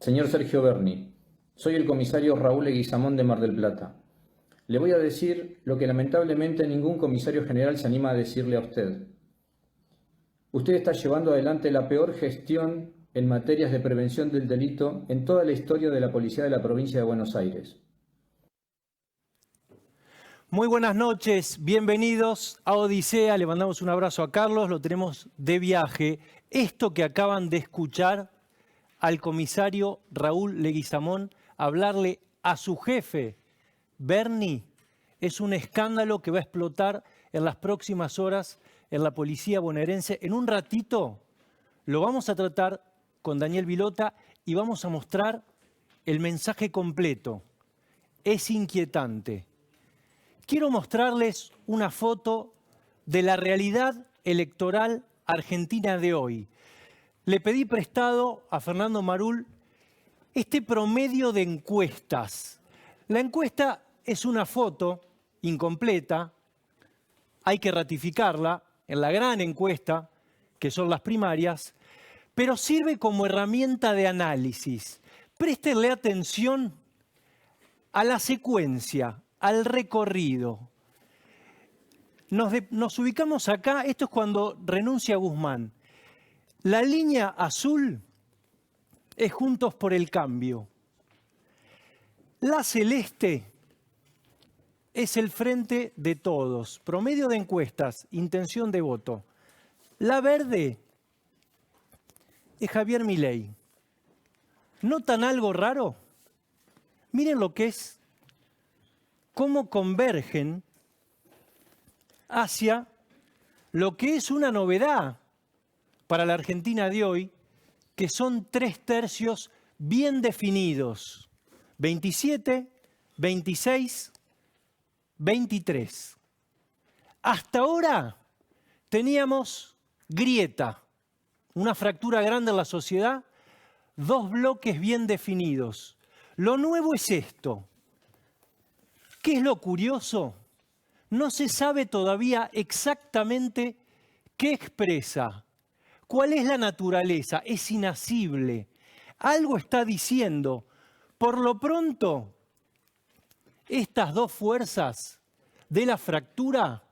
Señor Sergio Berni, soy el comisario Raúl Leguizamón de Mar del Plata. Le voy a decir lo que lamentablemente ningún comisario general se anima a decirle a usted. Usted está llevando adelante la peor gestión en materias de prevención del delito en toda la historia de la policía de la provincia de Buenos Aires. Muy buenas noches, bienvenidos a Odisea. Le mandamos un abrazo a Carlos, lo tenemos de viaje. Esto que acaban de escuchar al comisario Raúl Leguizamón hablarle a su jefe, Berni, es un escándalo que va a explotar en las próximas horas en la policía bonaerense. En un ratito lo vamos a tratar con Daniel Vilota y vamos a mostrar el mensaje completo. Es inquietante. Quiero mostrarles una foto de la realidad electoral argentina de hoy. Le pedí prestado a Fernando Marul este promedio de encuestas. La encuesta es una foto incompleta, hay que ratificarla en la gran encuesta, que son las primarias, pero sirve como herramienta de análisis. Préstenle atención a la secuencia, al recorrido. Nos ubicamos acá, esto es cuando renuncia Guzmán. La línea azul es Juntos por el Cambio. La celeste es el Frente de Todos. Promedio de encuestas, intención de voto. La verde es Javier Milei. ¿Notan algo raro? Miren lo que es, cómo convergen hacia lo que es una novedad para la Argentina de hoy, que son 3/3 bien definidos. 27, 26, 23. Hasta ahora teníamos grieta, una fractura grande en la sociedad, dos bloques bien definidos. Lo nuevo es esto. ¿Qué es lo curioso? No se sabe todavía exactamente qué expresa, cuál es la naturaleza, es inasible. Algo está diciendo. Por lo pronto, estas dos fuerzas de la fractura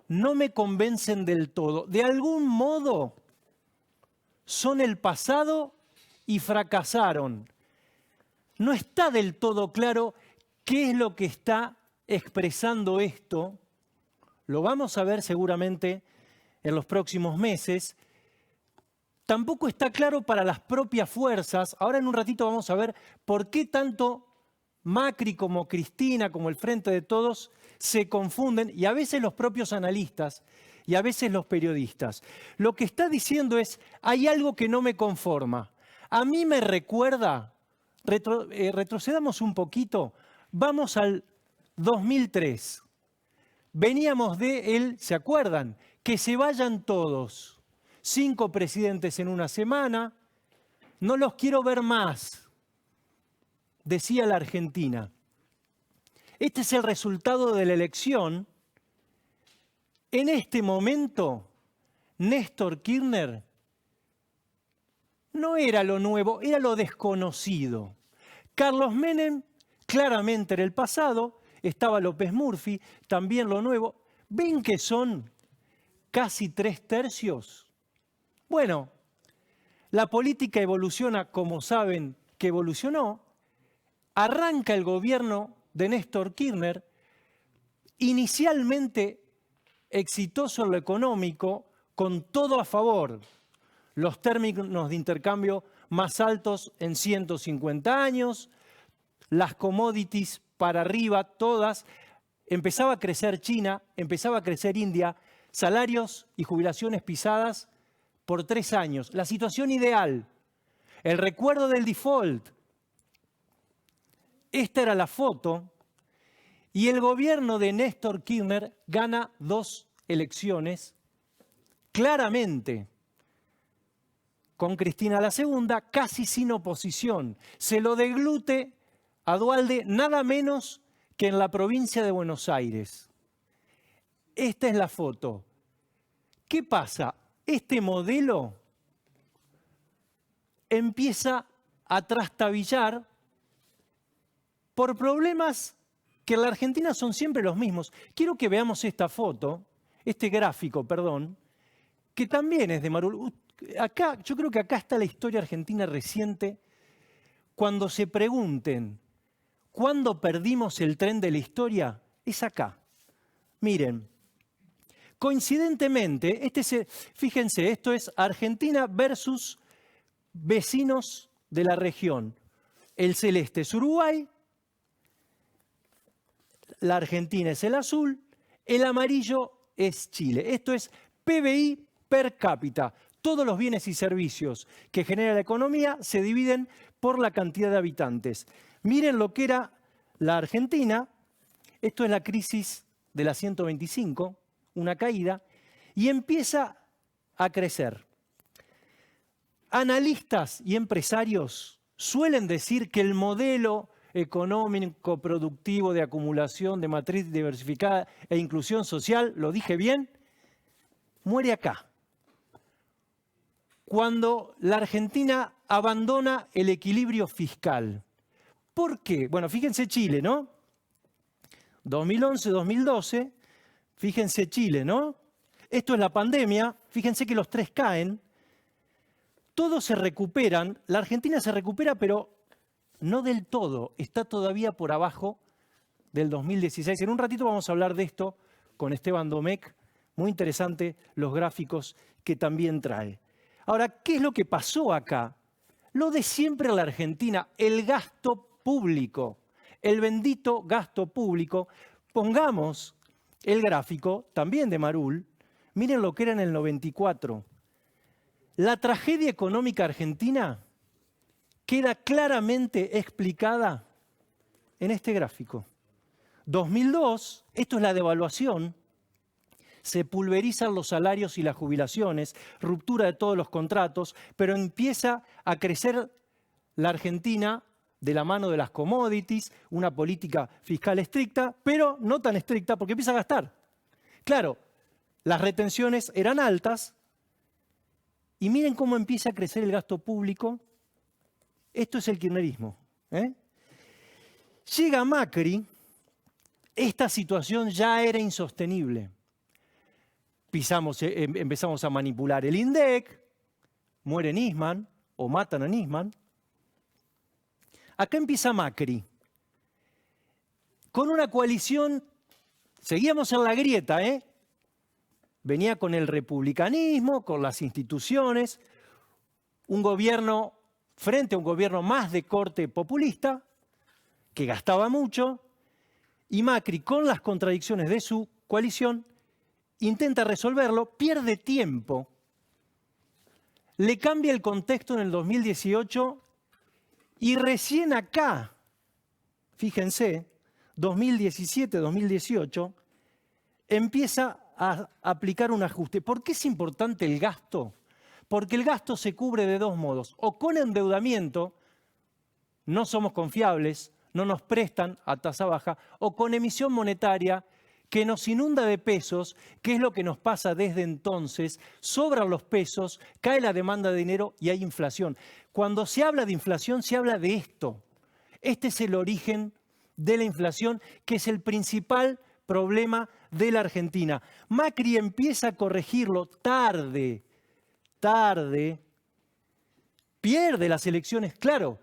no me convencen del todo. De algún modo son el pasado y fracasaron. No está del todo claro qué es lo que está expresando esto. Lo vamos a ver seguramente en los próximos meses. Tampoco está claro para las propias fuerzas. Ahora en un ratito vamos a ver por qué tanto Macri como Cristina, como el Frente de Todos, se confunden, y a veces los propios analistas y a veces los periodistas. Lo que está diciendo es, hay algo que no me conforma. A mí me recuerda, retrocedamos un poquito, vamos al 2003. Veníamos de él, ¿se acuerdan? Que se vayan todos. 5 presidentes en una semana, no los quiero ver más, decía la Argentina. Este es el resultado de la elección. En este momento, Néstor Kirchner no era lo nuevo, era lo desconocido. Carlos Menem claramente era el pasado, estaba López Murphy, también lo nuevo. ¿Ven que son casi 3/3? Bueno, la política evoluciona como saben que evolucionó. Arranca el gobierno de Néstor Kirchner, inicialmente exitoso en lo económico, con todo a favor. Los términos de intercambio más altos en 150 años, las commodities para arriba, todas. Empezaba a crecer China, empezaba a crecer India, salarios y jubilaciones pisadas por 3 años. La situación ideal, el recuerdo del default. Esta era la foto y el gobierno de Néstor Kirchner gana 2 elecciones claramente, con Cristina la segunda, casi sin oposición. Se lo deglute a Duhalde nada menos que en la provincia de Buenos Aires. Esta es la foto. ¿Qué pasa? Este modelo empieza a trastabillar por problemas que en la Argentina son siempre los mismos. Quiero que veamos esta foto, este gráfico, perdón, que también es de Marul. Acá, yo creo que acá está la historia argentina reciente. Cuando se pregunten, ¿cuándo perdimos el tren de la historia? Es acá. Miren, coincidentemente, fíjense, esto es Argentina versus vecinos de la región. El celeste es Uruguay, la Argentina es el azul, el amarillo es Chile. Esto es PBI per cápita. Todos los bienes y servicios que genera la economía se dividen por la cantidad de habitantes. Miren lo que era la Argentina. Esto es la crisis de la 125, una caída, y empieza a crecer. Analistas y empresarios suelen decir que el modelo económico productivo de acumulación de matriz diversificada e inclusión social, lo dije bien, muere acá. Cuando la Argentina abandona el equilibrio fiscal. ¿Por qué? Bueno, fíjense Chile, ¿no? 2011, 2012, fíjense Chile, ¿no? Esto es la pandemia, fíjense que los tres caen, todos se recuperan, la Argentina se recupera, pero no del todo, está todavía por abajo del 2016. En un ratito vamos a hablar de esto con Esteban Domecq, muy interesante los gráficos que también trae. Ahora, ¿qué es lo que pasó acá? Lo de siempre en la Argentina, el gasto público, el bendito gasto público. Pongamos el gráfico, también de Marul, miren lo que era en el 94. La tragedia económica argentina queda claramente explicada en este gráfico. 2002, esto es la devaluación, se pulverizan los salarios y las jubilaciones, ruptura de todos los contratos, pero empieza a crecer la Argentina de la mano de las commodities, una política fiscal estricta, pero no tan estricta porque empieza a gastar. Claro, las retenciones eran altas y miren cómo empieza a crecer el gasto público. Esto es el kirchnerismo. Llega Macri, esta situación ya era insostenible. Empezamos a manipular el INDEC, muere Nisman o matan a Nisman. Acá empieza Macri, con una coalición, seguíamos en la grieta, venía con el republicanismo, con las instituciones, un gobierno frente a un gobierno más de corte populista, que gastaba mucho, y Macri, con las contradicciones de su coalición, intenta resolverlo, pierde tiempo, le cambia el contexto en el 2018 y recién acá, fíjense, 2017-2018, empieza a aplicar un ajuste. ¿Por qué es importante el gasto? Porque el gasto se cubre de dos modos. O con endeudamiento, no somos confiables, no nos prestan a tasa baja, o con emisión monetaria que nos inunda de pesos, que es lo que nos pasa desde entonces, sobran los pesos, cae la demanda de dinero y hay inflación. Cuando se habla de inflación, se habla de esto. Este es el origen de la inflación, que es el principal problema de la Argentina. Macri empieza a corregirlo tarde, pierde las elecciones, claro,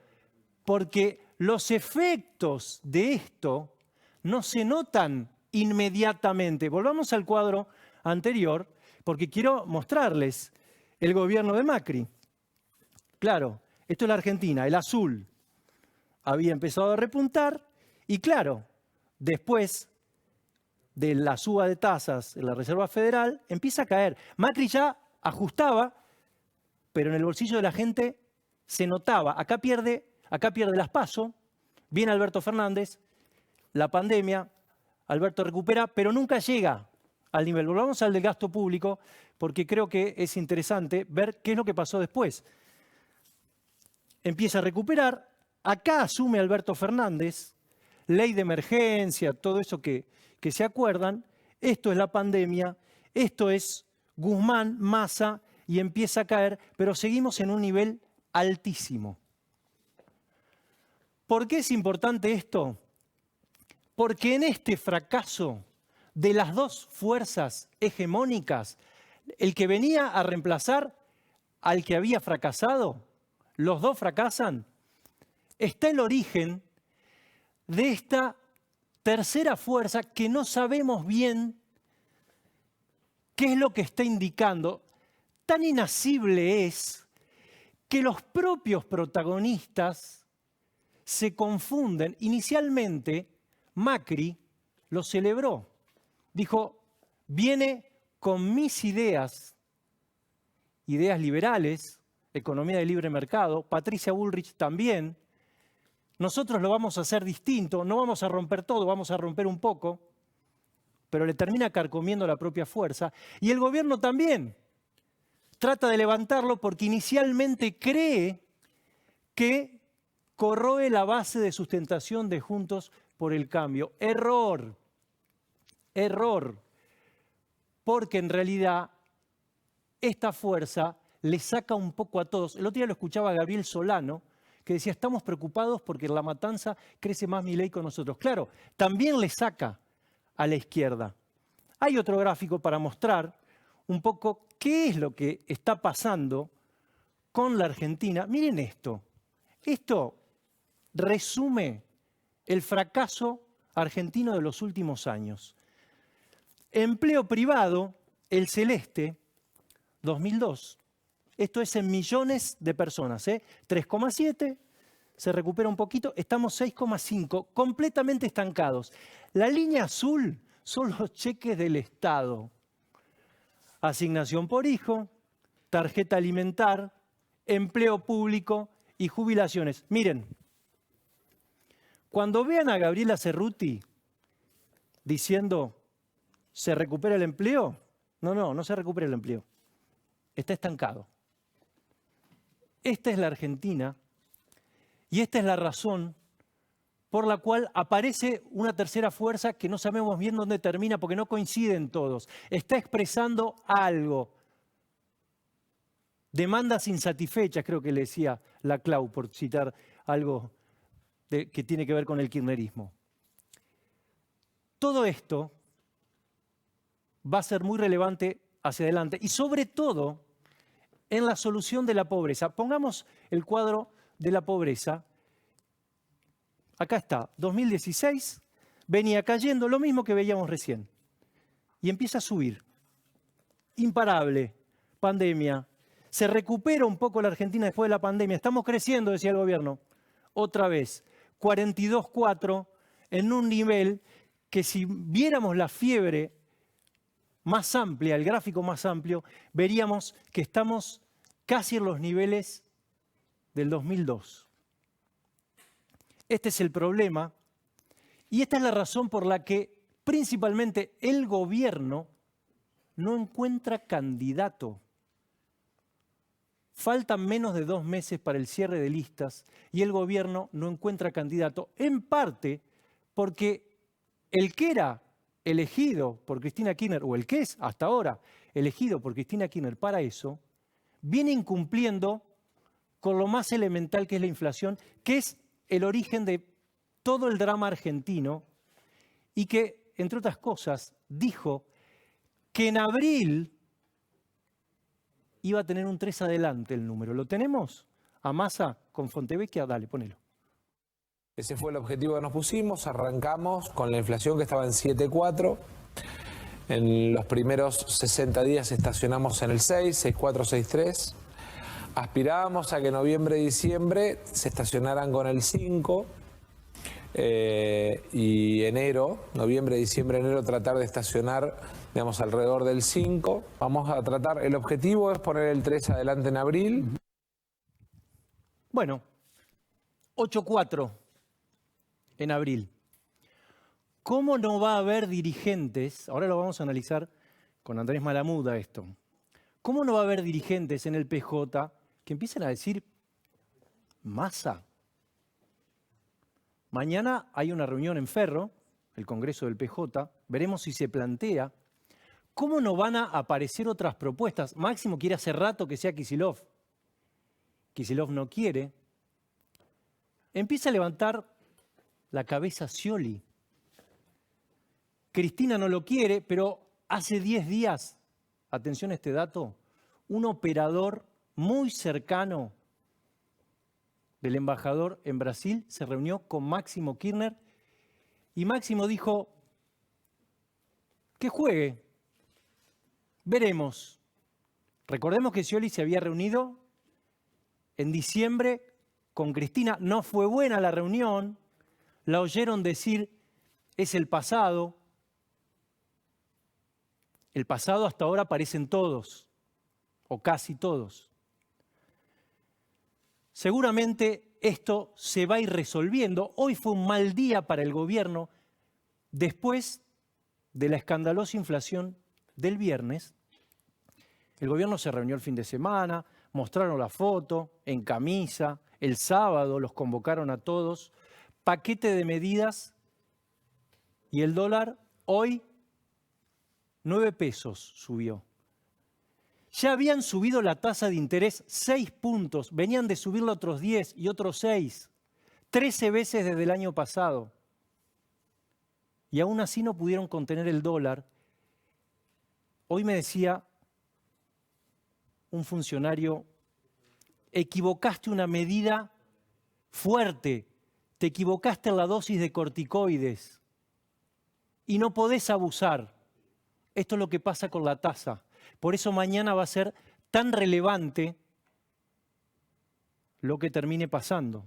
porque los efectos de esto no se notan inmediatamente. Volvamos al cuadro anterior, porque quiero mostrarles el gobierno de Macri. Claro, esto es la Argentina, el azul había empezado a repuntar y claro, después de la suba de tasas en la Reserva Federal, empieza a caer. Macri ya ajustaba, pero en el bolsillo de la gente se notaba. Acá pierde las PASO, viene Alberto Fernández, la pandemia, Alberto recupera, pero nunca llega al nivel. Volvamos al del gasto público, porque creo que es interesante ver qué es lo que pasó después. Empieza a recuperar, acá asume Alberto Fernández, ley de emergencia, todo eso que se acuerdan. Esto es la pandemia, esto es Guzmán, Massa, y empieza a caer, pero seguimos en un nivel altísimo. ¿Por qué es importante esto? Porque en este fracaso de las dos fuerzas hegemónicas, el que venía a reemplazar al que había fracasado, los dos fracasan, está el origen de esta tercera fuerza que no sabemos bien qué es lo que está indicando. Tan inasible es que los propios protagonistas se confunden. Inicialmente, Macri lo celebró. Dijo, viene con mis ideas liberales, economía de libre mercado, Patricia Bullrich también. Nosotros lo vamos a hacer distinto, no vamos a romper todo, vamos a romper un poco, pero le termina carcomiendo la propia fuerza. Y el gobierno también trata de levantarlo porque inicialmente cree que corroe la base de sustentación de Juntos por el Cambio. Error, error, porque en realidad esta fuerza le saca un poco a todos. El otro día lo escuchaba a Gabriel Solano, que decía, estamos preocupados porque en La Matanza crece más Milei con nosotros. Claro, también le saca a la izquierda. Hay otro gráfico para mostrar un poco qué es lo que está pasando con la Argentina. Miren esto. Esto resume el fracaso argentino de los últimos años. Empleo privado, el celeste, 2002. Esto es en millones de personas, 3,7, se recupera un poquito, estamos 6,5, completamente estancados. La línea azul son los cheques del Estado. Asignación por hijo, tarjeta alimentar, empleo público y jubilaciones. Miren, cuando vean a Gabriela Cerruti diciendo, ¿se recupera el empleo? No se recupera el empleo. Está estancado. Esta es la Argentina y esta es la razón por la cual aparece una tercera fuerza que no sabemos bien dónde termina porque no coinciden todos. Está expresando algo. Demandas insatisfechas, creo que le decía la Clau, por citar algo que tiene que ver con el kirchnerismo. Todo esto va a ser muy relevante hacia adelante y sobre todo en la solución de la pobreza. Pongamos el cuadro de la pobreza. Acá está, 2016, venía cayendo lo mismo que veíamos recién. Y empieza a subir. Imparable, pandemia. Se recupera un poco la Argentina después de la pandemia. Estamos creciendo, decía el gobierno. Otra vez, 42,4 en un nivel que si viéramos la fiebre más amplia, el gráfico más amplio, veríamos que estamos casi en los niveles del 2002. Este es el problema y esta es la razón por la que principalmente el gobierno no encuentra candidato. Faltan menos de 2 meses para el cierre de listas y el gobierno no encuentra candidato, en parte porque el que era elegido por Cristina Kirchner, o el que es hasta ahora elegido por Cristina Kirchner para eso, viene incumpliendo con lo más elemental que es la inflación, que es el origen de todo el drama argentino y que, entre otras cosas, dijo que en abril iba a tener un 3 adelante el número. ¿Lo tenemos? A Massa con Fontevecchia, dale, ponelo. Ese fue el objetivo que nos pusimos, arrancamos con la inflación que estaba en 7,4. En los primeros 60 días estacionamos en el 6, 6,4, 6,3. Aspirábamos a que noviembre y diciembre se estacionaran con el 5 y enero, noviembre, diciembre, enero, tratar de estacionar, digamos, alrededor del 5. Vamos a tratar, el objetivo es poner el 3 adelante en abril. Bueno, 8,4 en abril. ¿Cómo no va a haber dirigentes? Ahora lo vamos a analizar con Andrés Malamuda esto. ¿Cómo no va a haber dirigentes en el PJ que empiecen a decir Massa? Mañana hay una reunión en Ferro, el Congreso del PJ, veremos si se plantea. ¿Cómo no van a aparecer otras propuestas? Máximo quiere hace rato que sea Kicillof. Kicillof no quiere. empieza a levantar la cabeza Scioli. Cristina no lo quiere, pero hace 10 días, atención a este dato, un operador muy cercano del embajador en Brasil se reunió con Máximo Kirchner y Máximo dijo que juegue, veremos. Recordemos que Scioli se había reunido en diciembre con Cristina, no fue buena la reunión, la oyeron decir es el pasado hasta ahora aparecen todos, o casi todos. Seguramente esto se va a ir resolviendo. Hoy fue un mal día para el gobierno después de la escandalosa inflación del viernes. El gobierno se reunió el fin de semana, mostraron la foto en camisa, el sábado los convocaron a todos, paquete de medidas y el dólar hoy 9 pesos subió. Ya habían subido la tasa de interés 6 puntos, venían de subirlo otros 10 y otros 6, 13 veces desde el año pasado. Y aún así no pudieron contener el dólar. Hoy me decía un funcionario, equivocaste una medida fuerte, te equivocaste en la dosis de corticoides y no podés abusar. Esto es lo que pasa con la tasa. Por eso mañana va a ser tan relevante lo que termine pasando.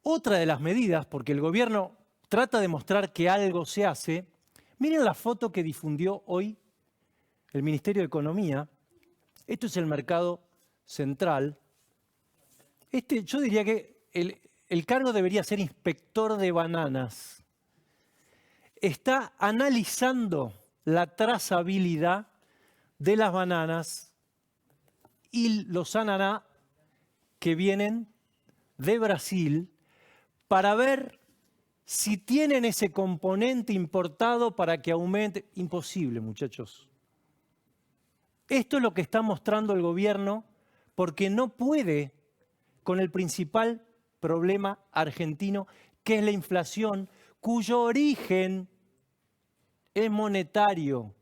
Otra de las medidas, porque el gobierno trata de mostrar que algo se hace, miren la foto que difundió hoy el Ministerio de Economía. Esto es el mercado central. Yo diría que el cargo debería ser inspector de bananas. Está analizando la trazabilidad de las bananas y los ananá que vienen de Brasil para ver si tienen ese componente importado para que aumente. Imposible, muchachos. Esto es lo que está mostrando el gobierno porque no puede con el principal problema argentino, que es la inflación, cuyo origen es monetario,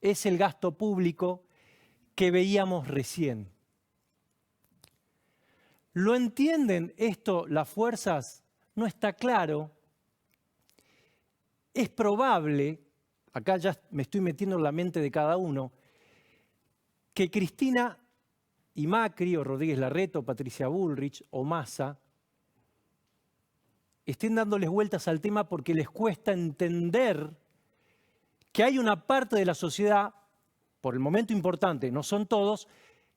es el gasto público que veíamos recién. ¿Lo entienden esto las fuerzas? No está claro. Es probable, acá ya me estoy metiendo en la mente de cada uno, que Cristina y Macri, o Rodríguez Larreta, o Patricia Bullrich, o Massa, estén dándoles vueltas al tema porque les cuesta entender que hay una parte de la sociedad, por el momento importante, no son todos,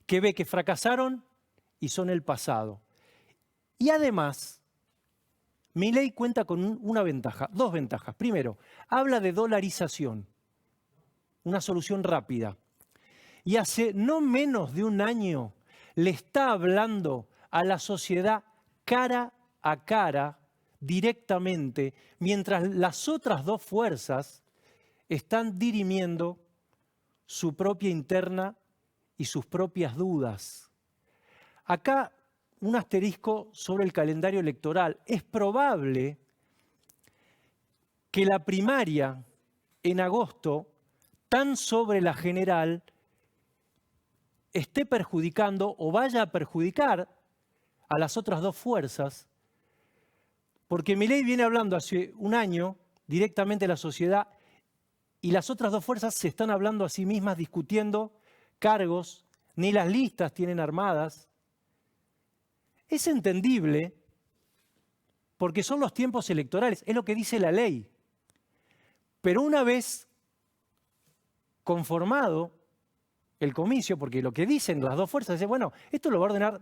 que ve que fracasaron y son el pasado. Y además, Milei cuenta con una ventaja, 2 ventajas. Primero, habla de dolarización, una solución rápida. Y hace no menos de un año le está hablando a la sociedad cara a cara, directamente, mientras las otras 2 fuerzas están dirimiendo su propia interna y sus propias dudas. Acá un asterisco sobre el calendario electoral. Es probable que la primaria en agosto, tan sobre la general, esté perjudicando o vaya a perjudicar a las otras 2 fuerzas, porque Milei viene hablando hace un año directamente a la sociedad y las otras 2 fuerzas se están hablando a sí mismas, discutiendo cargos, ni las listas tienen armadas. Es entendible porque son los tiempos electorales, es lo que dice la ley. Pero una vez conformado el comicio, porque lo que dicen las 2 fuerzas es, bueno, esto lo va a ordenar,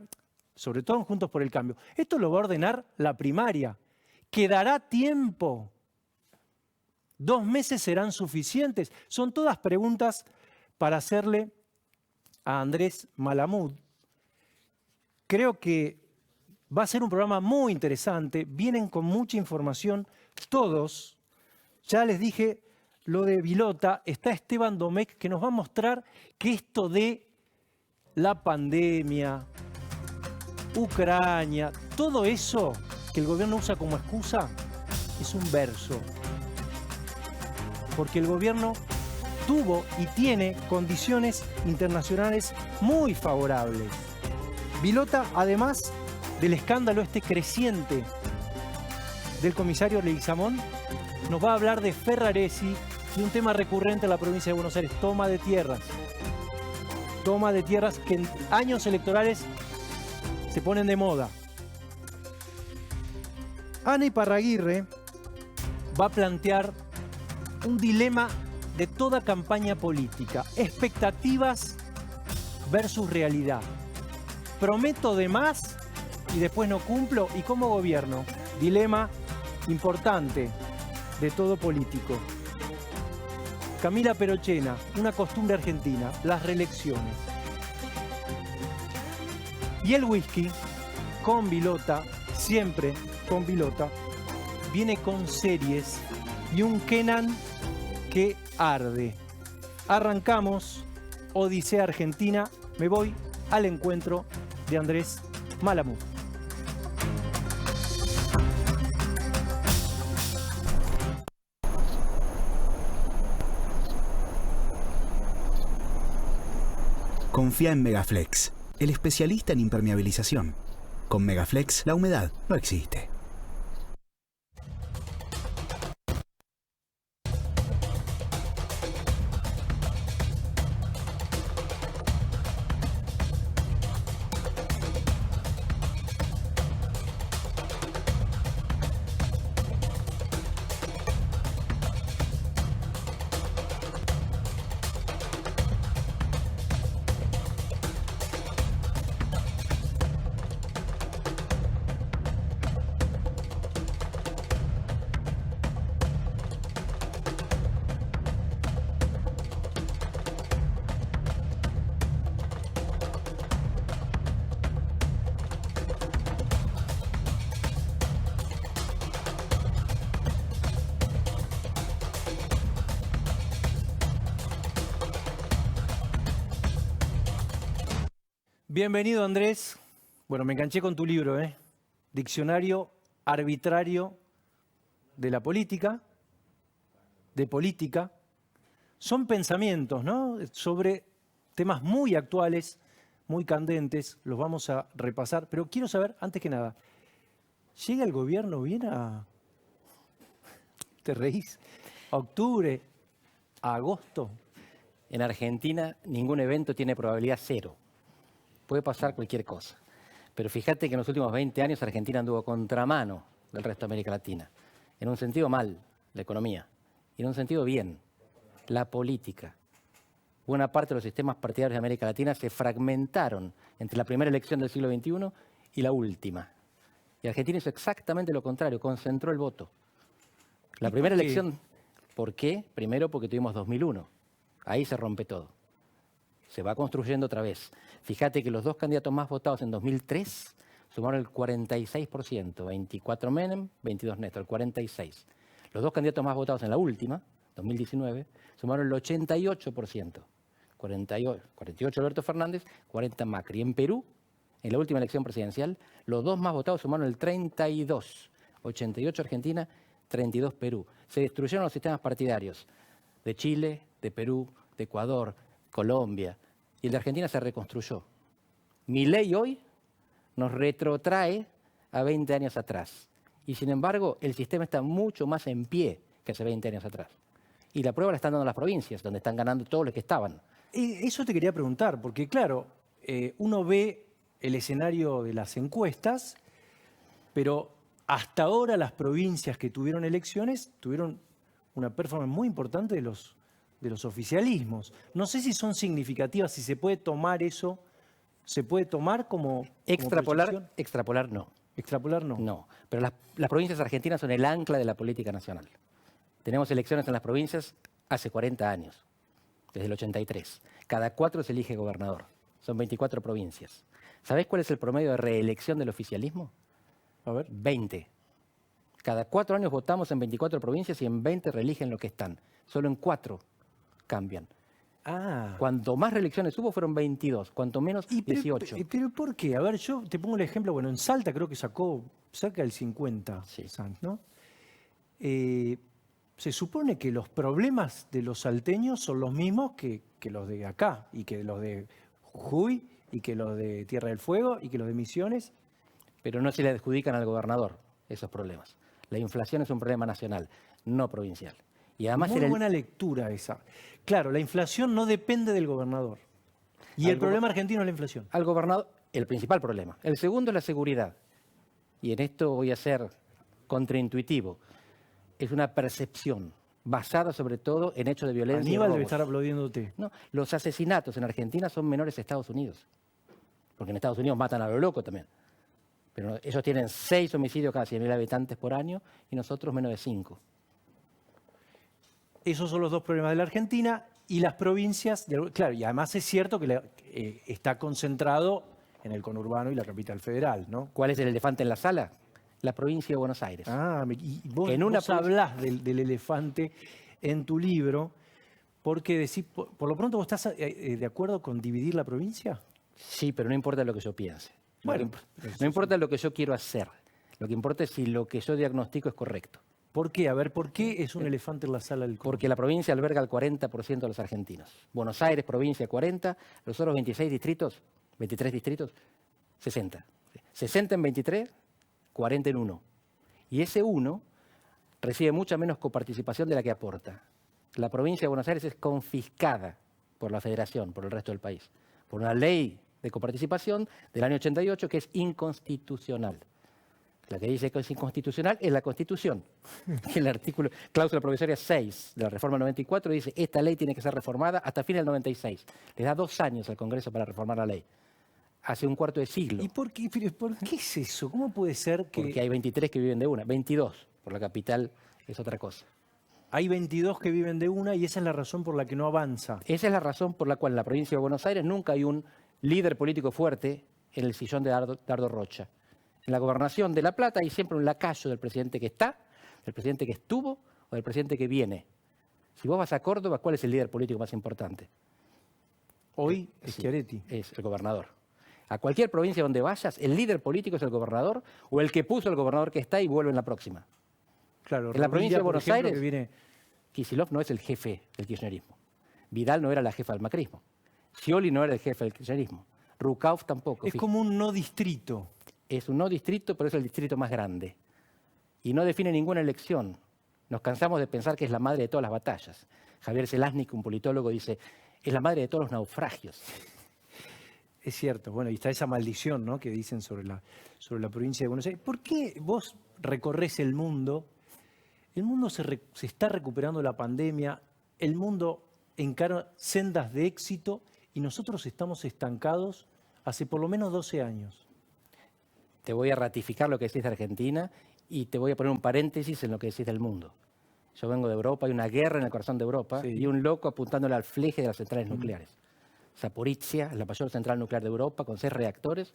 sobre todo en Juntos por el Cambio, esto lo va a ordenar la primaria. ¿Quedará tiempo? 2 meses serán suficientes. Son todas preguntas para hacerle a Andrés Malamud. Creo que va a ser un programa muy interesante. Vienen con mucha información todos. Ya les dije lo de Vilota. Está Esteban Domecq que nos va a mostrar que esto de la pandemia, Ucrania, todo eso que el gobierno usa como excusa es un verso. Porque el gobierno tuvo y tiene condiciones internacionales muy favorables. Vilota, además del escándalo este creciente del comisario Leguizamón, nos va a hablar de Ferraresi y un tema recurrente en la provincia de Buenos Aires, toma de tierras. Toma de tierras que en años electorales se ponen de moda. Ana Iparraguirre va a plantear un dilema de toda campaña política, expectativas versus realidad. Prometo de más y después no cumplo, ¿y cómo gobierno? Dilema importante de todo político. Camila Perochena, una costumbre argentina, las reelecciones. Y el whisky, con Vilota, siempre con Vilota, viene con series y un Kenan que arde. Arrancamos Odisea Argentina, me voy al encuentro de Andrés Malamud. Confía en Megaflex, el especialista en impermeabilización. Con Megaflex, la humedad no existe. Bienvenido, Andrés. Bueno, me enganché con tu libro, Diccionario arbitrario de la política, de política. Son pensamientos, ¿no?, sobre temas muy actuales, muy candentes. Los vamos a repasar. Pero quiero saber, antes que nada, ¿llega el gobierno bien a... ¿Te reís? ¿A octubre? ¿A agosto? En Argentina ningún evento tiene probabilidad cero. Puede pasar cualquier cosa. Pero fíjate que en los últimos 20 años Argentina anduvo contramano del resto de América Latina. En un sentido mal, la economía. Y en un sentido bien, la política. Buena parte de los sistemas partidarios de América Latina se fragmentaron entre la primera elección del siglo XXI y la última. Y Argentina hizo exactamente lo contrario, concentró el voto. La primera elección, ¿por qué? Primero porque tuvimos 2001. Ahí se rompe todo. Se va construyendo otra vez. Fíjate que los dos candidatos más votados en 2003 sumaron el 46%, 24 Menem, 22 Néstor, el 46%. Los dos candidatos más votados en la última, 2019, sumaron el 88%, 48 Alberto Fernández, 40 Macri. En Perú, en la última elección presidencial, los dos más votados sumaron el 32%, 88 Argentina, 32 Perú. Se destruyeron los sistemas partidarios de Chile, de Perú, de Ecuador, Colombia, y el de Argentina se reconstruyó. Milei hoy nos retrotrae a 20 años atrás. Y sin embargo, el sistema está mucho más en pie que hace 20 años atrás. Y la prueba la están dando las provincias, donde están ganando todos los que estaban. Eso te quería preguntar, porque claro, uno ve el escenario de las encuestas, pero hasta ahora las provincias que tuvieron elecciones tuvieron una performance muy importante de los oficialismos. No sé si son significativas, si se puede tomar eso, se puede tomar como Extrapolar proyección. extrapolar no. Extrapolar no. No, pero las provincias argentinas son el ancla de la política nacional. Tenemos elecciones en las provincias hace 40 años, desde el 83. Cada 4 se elige gobernador. Son 24 provincias. ¿Sabés cuál es el promedio de reelección del oficialismo? A ver. 20. Cada 4 años votamos en 24 provincias y en 20 reeligen lo que están. Solo en 4 cambian. Ah. Cuanto más reelecciones hubo, fueron 22. Cuanto menos, Y 18. pero ¿por qué? A ver, yo te pongo el ejemplo. Bueno, en Salta creo que sacó cerca del 50, Sí. Sanz, ¿no? Se supone que los problemas de los salteños son los mismos que los de acá, y que los de Jujuy, y que los de Tierra del Fuego, y que los de Misiones. Pero no se le adjudican al gobernador esos problemas. La inflación es un problema nacional, no provincial. Y además Muy era el- buena lectura esa. Claro, la inflación no depende del gobernador. Y el Algo- problema argentino es la inflación. al gobernador el principal problema. El segundo es la seguridad. Y en esto voy a ser contraintuitivo. Es una percepción basada sobre todo en hechos de violencia. y Aníbal debe robos. estar aplaudiéndote. No, los asesinatos en Argentina son menores a Estados Unidos. Porque en Estados Unidos matan a lo loco también. Pero ellos tienen 6 homicidios cada 100.000 habitantes por año y nosotros menos de 5. Esos son los dos problemas de la Argentina y las provincias. Claro, y además es cierto que está concentrado en el conurbano y la capital federal, ¿no? ¿Cuál es el elefante en la sala? La provincia de Buenos Aires. Ah, y vos, En una vos hablás del elefante en tu libro porque decís, por lo pronto, ¿vos estás de acuerdo con dividir la provincia? Sí, pero no importa lo que yo piense. Bueno, No importa lo que yo quiero hacer. Lo que importa es si lo que yo diagnostico es correcto. ¿Por qué? A ver, ¿por qué es un elefante en la sala del coro? Porque la provincia alberga el 40% de los argentinos. Buenos Aires, provincia, 40. Los otros 26 distritos, 23 distritos, 60. 60 en 23, 40 en 1. Y ese 1 recibe mucha menos coparticipación de la que aporta. La provincia de Buenos Aires es confiscada por la federación, por el resto del país, por una ley de coparticipación del año 88 que es inconstitucional. La que dice que es inconstitucional es la Constitución. El artículo, cláusula provisoria 6 de la reforma 94 dice esta ley tiene que ser reformada hasta fin del 96. Le da 2 años al Congreso para reformar la ley. Hace un cuarto de siglo. ¿Y por qué es eso? ¿Cómo puede ser que Porque hay 23 que viven de una. 22, por la capital es otra cosa. hay 22 que viven de una y esa es la razón por la que no avanza? Esa es la razón por la cual en la provincia de Buenos Aires nunca hay un líder político fuerte en el sillón de Dardo Rocha. En la gobernación de La Plata hay siempre un lacayo del presidente que está, del presidente que estuvo o del presidente que viene. Si vos vas a Córdoba, ¿cuál es el líder político más importante? Hoy es Sí, Schiaretti. es el gobernador. A cualquier provincia donde vayas, el líder político es el gobernador o el que puso el gobernador que está y vuelve en la próxima. Claro, En la provincia de por Buenos ejemplo, Aires- que viene Kicillof no es el jefe del kirchnerismo. Vidal no era la jefa del macrismo. Scioli no era el jefe del kirchnerismo. Rucauf tampoco. es como un no distrito. Es un no distrito, pero es el distrito más grande. Y no define ninguna elección. Nos cansamos de pensar que es la madre de todas las batallas. Javier Zelaznik, un politólogo, dice, es la madre de todos los naufragios. Es cierto, bueno, y está esa maldición, ¿no?, que dicen sobre la provincia de Buenos Aires. ¿Por qué vos recorres el mundo? El mundo se está recuperando de la pandemia, el mundo encara sendas de éxito y nosotros estamos estancados hace por lo menos 12 años. Te voy a ratificar lo que decís de Argentina y te voy a poner un paréntesis en lo que decís del mundo. Yo vengo de Europa, hay una guerra en el corazón de Europa Sí. y un loco apuntándole al fleje de las centrales nucleares. Zaporizhia es la mayor central nuclear de Europa con 6 reactores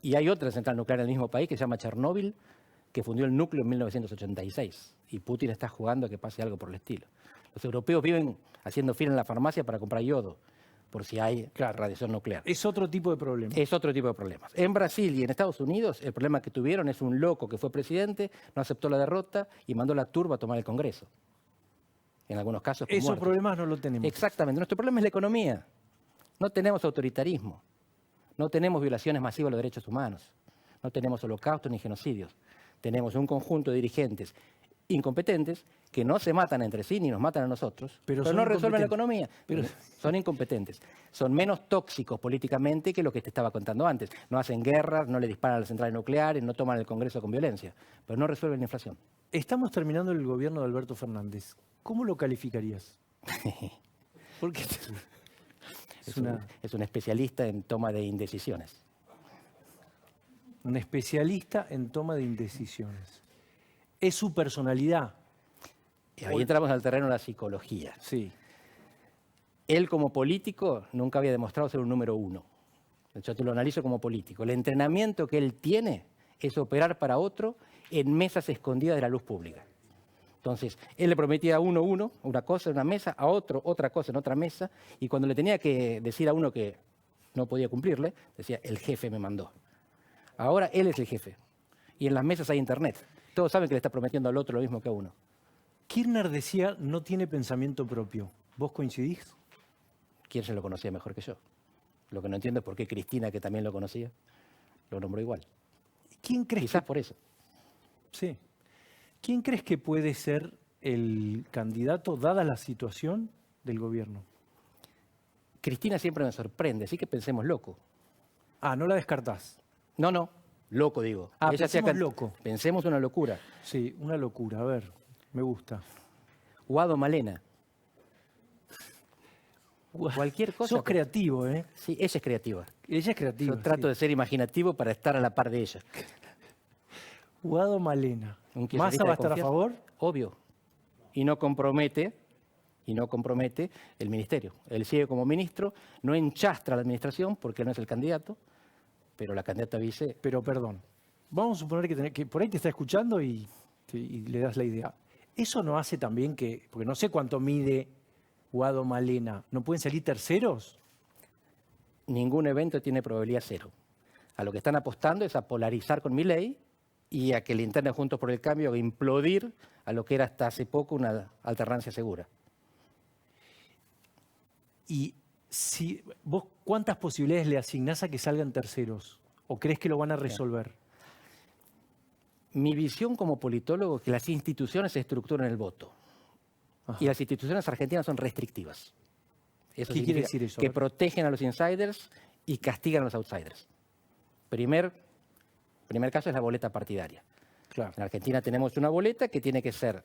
y hay otra central nuclear en el mismo país que se llama Chernóbil que fundió el núcleo en 1986 y Putin está jugando a que pase algo por el estilo. Los europeos viven haciendo fila en la farmacia para comprar yodo por si hay radiación nuclear. Es otro tipo de problema. Es otro tipo de problemas. En Brasil y en Estados Unidos, el problema que tuvieron es un loco que fue presidente, no aceptó la derrota y mandó la turba a tomar el Congreso. En algunos casos. con Esos muertos. problemas no los tenemos. Exactamente. Nuestro problema es la economía. No tenemos autoritarismo. No tenemos violaciones masivas de los derechos humanos. No tenemos holocaustos ni genocidios. Tenemos un conjunto de dirigentes incompetentes que no se matan entre sí ni nos matan a nosotros, Pero pero son no resuelven la incompetentes. economía. Son incompetentes. Son menos tóxicos políticamente que lo que te estaba contando antes. No hacen guerras, no le disparan a las centrales nucleares, no toman el Congreso con violencia, pero no resuelven la inflación. Estamos terminando el gobierno de Alberto Fernández. ¿Cómo lo calificarías? Porque Es un especialista en toma de indecisiones. un especialista en toma de indecisiones. Es su personalidad. Y ahí entramos al terreno de la psicología. Sí. Él como político nunca había demostrado ser un número 1. Yo te lo analizo como político. El entrenamiento que él tiene es operar para otro en mesas escondidas de la luz pública. Entonces, él le prometía a uno una cosa en una mesa, a otro otra cosa en otra mesa, y cuando le tenía que decir a uno que no podía cumplirle, decía, el jefe me mandó. Ahora él es el jefe. Y en las mesas hay internet. Todos saben que le está prometiendo al otro lo mismo que a uno. Kirchner decía, no tiene pensamiento propio. ¿Vos coincidís? ¿Quién se lo conocía mejor que yo? Lo que no entiendo es por qué Cristina, que también lo conocía, lo nombró igual. ¿Quién crees Quizás por eso. Sí. ¿Quién crees que puede ser el candidato, dada la situación del gobierno? Cristina siempre me sorprende, así que pensemos loco. Ah, no la descartás. No, loco digo. Ah, Ella hacía pensemos loco. Pensemos una locura. Sí, una locura. A ver, me gusta. Guado Malena. Cualquier cosa. Sos creativo, ¿eh? Sí, ella es creativa. Ella es creativa. Yo trato de ser imaginativo para estar a la par de ella. Guado Malena. Un ¿Massa kirchnerista va a de estar a confianza. favor? Obvio. Y no compromete el ministerio. Él sigue como ministro, no enchastra a la administración porque él no es el candidato, pero la candidata vice. Pero perdón, vamos a suponer que por ahí te está escuchando y le das la idea. Eso no hace también que, porque no sé cuánto mide Guado Malena, ¿no pueden salir terceros? Ningún evento tiene probabilidad cero. A lo que están apostando es a polarizar con Milei y a que el interno Juntos por el Cambio haga implodir a lo que era hasta hace poco una alternancia segura. Y si vos, ¿cuántas posibilidades le asignás a que salgan terceros? ¿O crees que lo van a resolver? Mi visión como politólogo es que las instituciones se estructuran el voto. Ajá. Y las instituciones argentinas son restrictivas. Eso ¿Qué quiere significa decir eso? A que ver. protegen a los insiders y castigan a los outsiders. Primer caso es la boleta partidaria. Claro. En Argentina tenemos una boleta que tiene que ser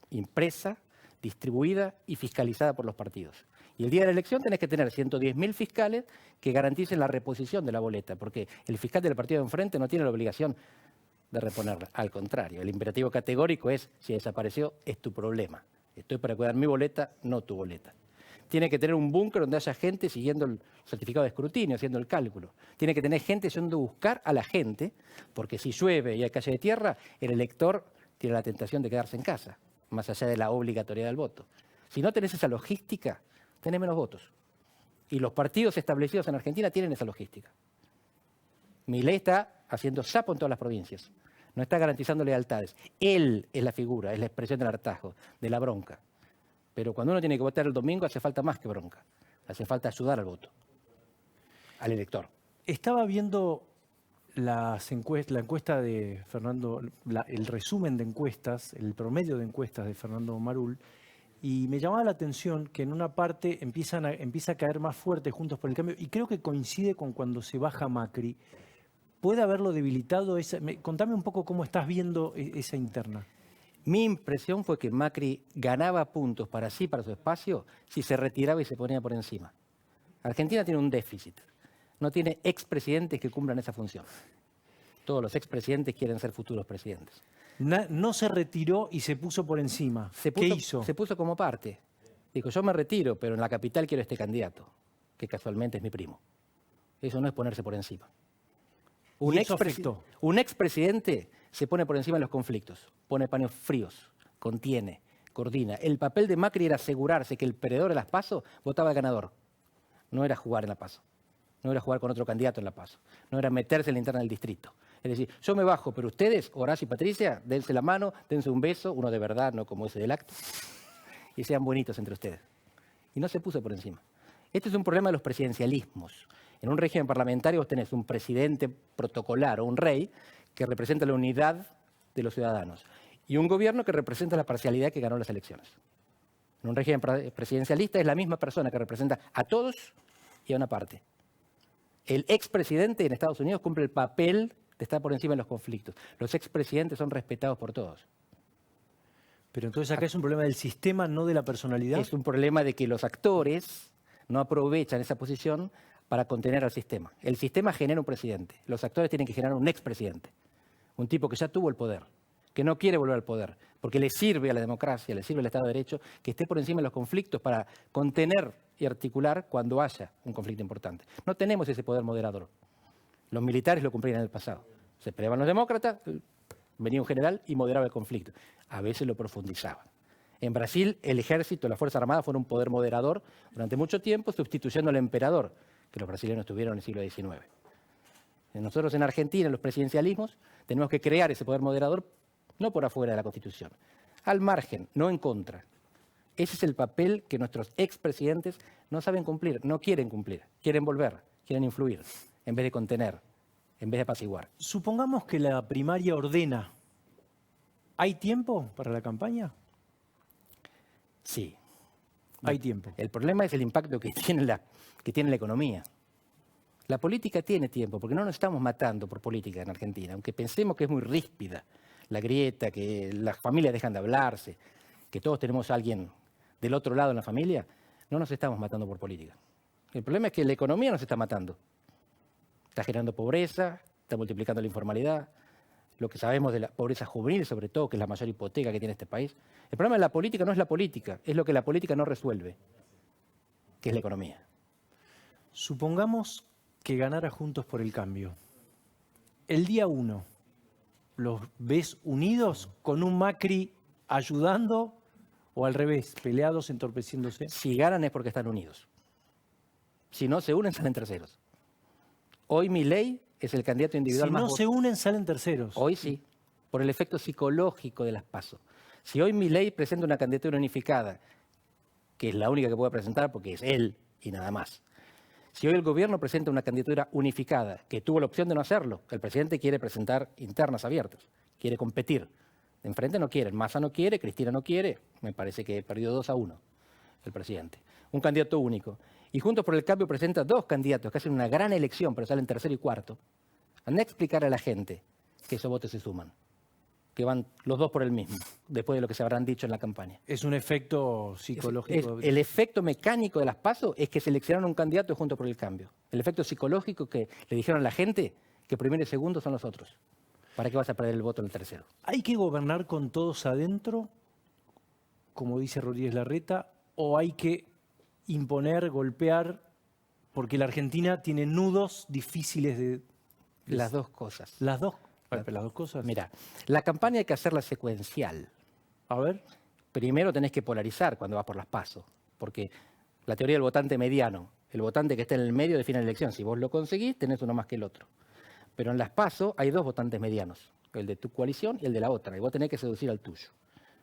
impresa, distribuida y fiscalizada por los partidos. Y el día de la elección tenés que tener 110.000 fiscales que garanticen la reposición de la boleta, porque el fiscal del partido de enfrente no tiene la obligación de reponerla. Al contrario, el imperativo categórico es, si desapareció, es tu problema. Estoy para cuidar mi boleta, no tu boleta. Tiene que tener un búnker donde haya gente siguiendo el certificado de escrutinio, haciendo el cálculo. Tiene que tener gente yendo a buscar a la gente, porque si llueve y hay calle de tierra, el elector tiene la tentación de quedarse en casa, más allá de la obligatoriedad del voto. Si no tenés esa logística, tenés menos votos. Y los partidos establecidos en Argentina tienen esa logística. Milei está haciendo sapo en todas las provincias. No está garantizando lealtades. Él es la figura, es la expresión del hartazgo, de la bronca. Pero cuando uno tiene que votar el domingo hace falta más que bronca. Hace falta ayudar al voto, al elector. Estaba viendo la encuesta de Fernando, el resumen de encuestas, el promedio de encuestas de Fernando Marul, y me llamaba la atención que en una parte empieza a caer más fuerte Juntos por el Cambio, y creo que coincide con cuando se baja Macri. ¿Puede haberlo debilitado? Contame un poco cómo estás viendo esa interna. Mi impresión fue que Macri ganaba puntos para sí, para su espacio, si se retiraba y se ponía por encima. Argentina tiene un déficit. No tiene expresidentes que cumplan esa función. Todos los expresidentes quieren ser futuros presidentes. No se retiró y se puso por encima. ¿Qué hizo? Se puso como parte. Dijo, yo me retiro, pero en la capital quiero este candidato, que casualmente es mi primo. Eso no es ponerse por encima. Un expresidente se pone por encima de los conflictos, pone paños fríos, contiene, coordina. El papel de Macri era asegurarse que el perdedor de las PASO votaba al ganador. No era jugar en la PASO, no era jugar con otro candidato en la PASO, no era meterse en la interna del distrito. Es decir, yo me bajo, pero ustedes, Horacio y Patricia, dense la mano, dense un beso, uno de verdad, no como ese del acto, y sean bonitos entre ustedes. Y no se puso por encima. Este es un problema de los presidencialismos. En un régimen parlamentario vos tenés un presidente protocolar o un rey que representa la unidad de los ciudadanos y un gobierno que representa la parcialidad que ganó las elecciones. En un régimen presidencialista es la misma persona que representa a todos y a una parte. El expresidente en Estados Unidos cumple el papel de estar por encima de los conflictos. Los expresidentes son respetados por todos. Pero entonces acá es un problema del sistema, no de la personalidad. Es un problema de que los actores no aprovechan esa posición para contener al sistema. El sistema genera un presidente. Los actores tienen que generar un expresidente. Un tipo que ya tuvo el poder, que no quiere volver al poder, porque le sirve a la democracia, le sirve al Estado de Derecho, que esté por encima de los conflictos para contener y articular cuando haya un conflicto importante. No tenemos ese poder moderador. Los militares lo cumplían en el pasado. Se peleaban los demócratas, Venía un general y moderaba el conflicto. A veces lo profundizaba. En Brasil, el ejército, las Fuerzas Armadas fueron un poder moderador durante mucho tiempo, sustituyendo al emperador, que los brasileños tuvieron en el siglo XIX. Nosotros en Argentina, en los presidencialismos, tenemos que crear ese poder moderador, no por afuera de la Constitución, al margen, no en contra. Ese es el papel que nuestros expresidentes no saben cumplir, no quieren cumplir, quieren volver, quieren influir, en vez de contener, en vez de apaciguar. Supongamos que la primaria ordena. ¿Hay tiempo para la campaña? Sí. Hay tiempo. El problema es el impacto que tiene la economía. La política tiene tiempo, porque no nos estamos matando por política en Argentina, aunque pensemos que es muy ríspida la grieta, que las familias dejan de hablarse, que todos tenemos a alguien del otro lado en la familia, no nos estamos matando por política. El problema es que la economía nos está matando. Está generando pobreza, está multiplicando la informalidad, lo que sabemos de la pobreza juvenil, sobre todo, que es la mayor hipoteca que tiene este país. El problema de la política no es la política, es lo que la política no resuelve, que es la economía. Supongamos que ganara Juntos por el Cambio. El día 1, ¿los ves unidos con un Macri ayudando o al revés, peleados, entorpeciéndose? Si ganan es porque están unidos. Si no se unen, salen terceros. Hoy Milei es el candidato individual Si más no votado. se unen, salen terceros. Hoy sí, por el efecto psicológico de las PASO. Si hoy Milei presenta una candidatura unificada, que es la única que puede presentar porque es él y nada más. Si hoy el gobierno presenta una candidatura unificada, que tuvo la opción de no hacerlo, el presidente quiere presentar internas abiertas, quiere competir. De enfrente no quieren, Massa no quiere, Cristina no quiere, me parece que perdió 2-1 el presidente. Un candidato único. Y Juntos por el Cambio presenta 2 candidatos que hacen una gran elección, pero salen tercero y cuarto. Anda a explicar a la gente que esos votos se suman, que van los 2 por el mismo, después de lo que se habrán dicho en la campaña. Es un efecto psicológico. El efecto mecánico de las PASO es que seleccionaron un candidato Juntos por el Cambio. El efecto psicológico que le dijeron a la gente que primero y segundo son los otros. ¿Para qué vas a perder el voto en el tercero? ¿Hay que gobernar con todos adentro, como dice Rodríguez Larreta, o hay que imponer, golpear, porque la Argentina tiene nudos difíciles de... Las dos cosas. Las dos cosas. Mira, la campaña hay que hacerla secuencial. A ver. Primero tenés que polarizar cuando vas por las PASO, porque la teoría del votante mediano, el votante que está en el medio define la elección. Si vos lo conseguís, tenés uno más que el otro. Pero en las PASO hay 2 votantes medianos, el de tu coalición y el de la otra, y vos tenés que seducir al tuyo.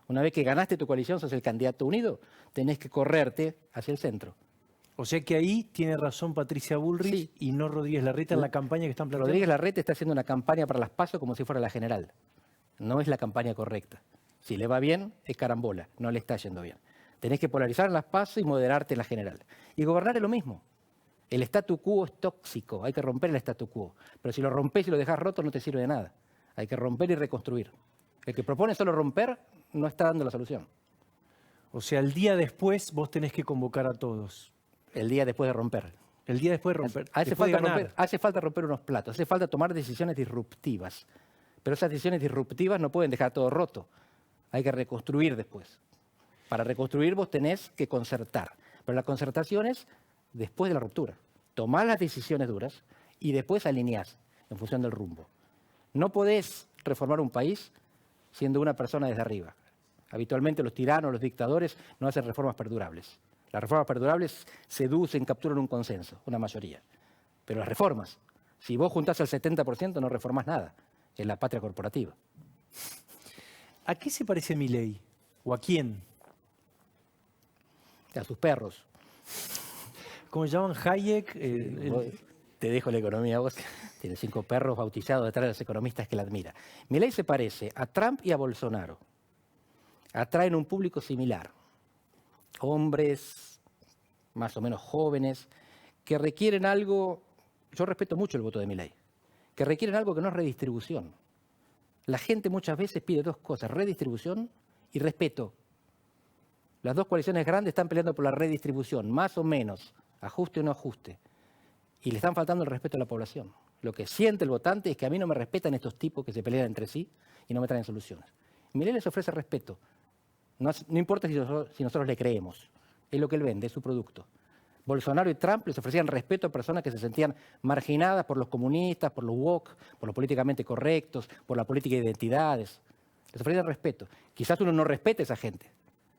Una vez que ganaste tu coalición, sos el candidato unido, tenés que correrte hacia el centro. O sea que ahí tiene razón Patricia Bullrich Sí. y no Rodríguez Larreta en la campaña que están planteando. Rodríguez Larreta está haciendo una campaña para las PASO como si fuera la general. No es la campaña correcta. Si le va bien, es carambola, no le está yendo bien. Tenés que polarizar en las PASO y moderarte en la general. Y gobernar es lo mismo. El statu quo es tóxico, hay que romper el statu quo. Pero si lo rompés y lo dejás roto no te sirve de nada. Hay que romper y reconstruir. El que propone solo romper no está dando la solución. O sea, el día después vos tenés que convocar a todos. El día después de romper. El día después de romper. Hace después de falta ganar. romper, hace falta romper unos platos, hace falta tomar decisiones disruptivas. Pero esas decisiones disruptivas no pueden dejar todo roto. Hay que reconstruir después. Para reconstruir vos tenés que concertar. Pero la concertación es después de la ruptura. Tomás las decisiones duras y después alineás en función del rumbo. No podés reformar un país siendo una persona desde arriba. Habitualmente los tiranos, los dictadores no hacen reformas perdurables. Las reformas perdurables seducen, capturan un consenso, una mayoría. Pero las reformas, si vos juntás al 70% no reformás nada. Es la patria corporativa. ¿A qué se parece Milei? ¿O a quién? A sus perros. ¿Cómo se llaman? Hayek. Vos- Te dejo la economía vos. Tiene 5 perros bautizados detrás de los economistas que la admira. Milei se parece a Trump y a Bolsonaro. Atraen un público similar. Hombres más o menos jóvenes que requieren algo. Yo respeto mucho el voto de Milei. Que requieren algo que no es redistribución. La gente muchas veces pide 2 cosas: redistribución y respeto. Las 2 coaliciones grandes están peleando por la redistribución, más o menos, ajuste o no ajuste. Y le están faltando el respeto a la población. Lo que siente el votante es que a mí no me respetan estos tipos que se pelean entre sí y no me traen soluciones. Milei les ofrece respeto. No importa si nosotros le creemos. Es lo que él vende, es su producto. Bolsonaro y Trump les ofrecían respeto a personas que se sentían marginadas por los comunistas, por los woke, por los políticamente correctos, por la política de identidades. Les ofrecían respeto. Quizás uno no respete a esa gente,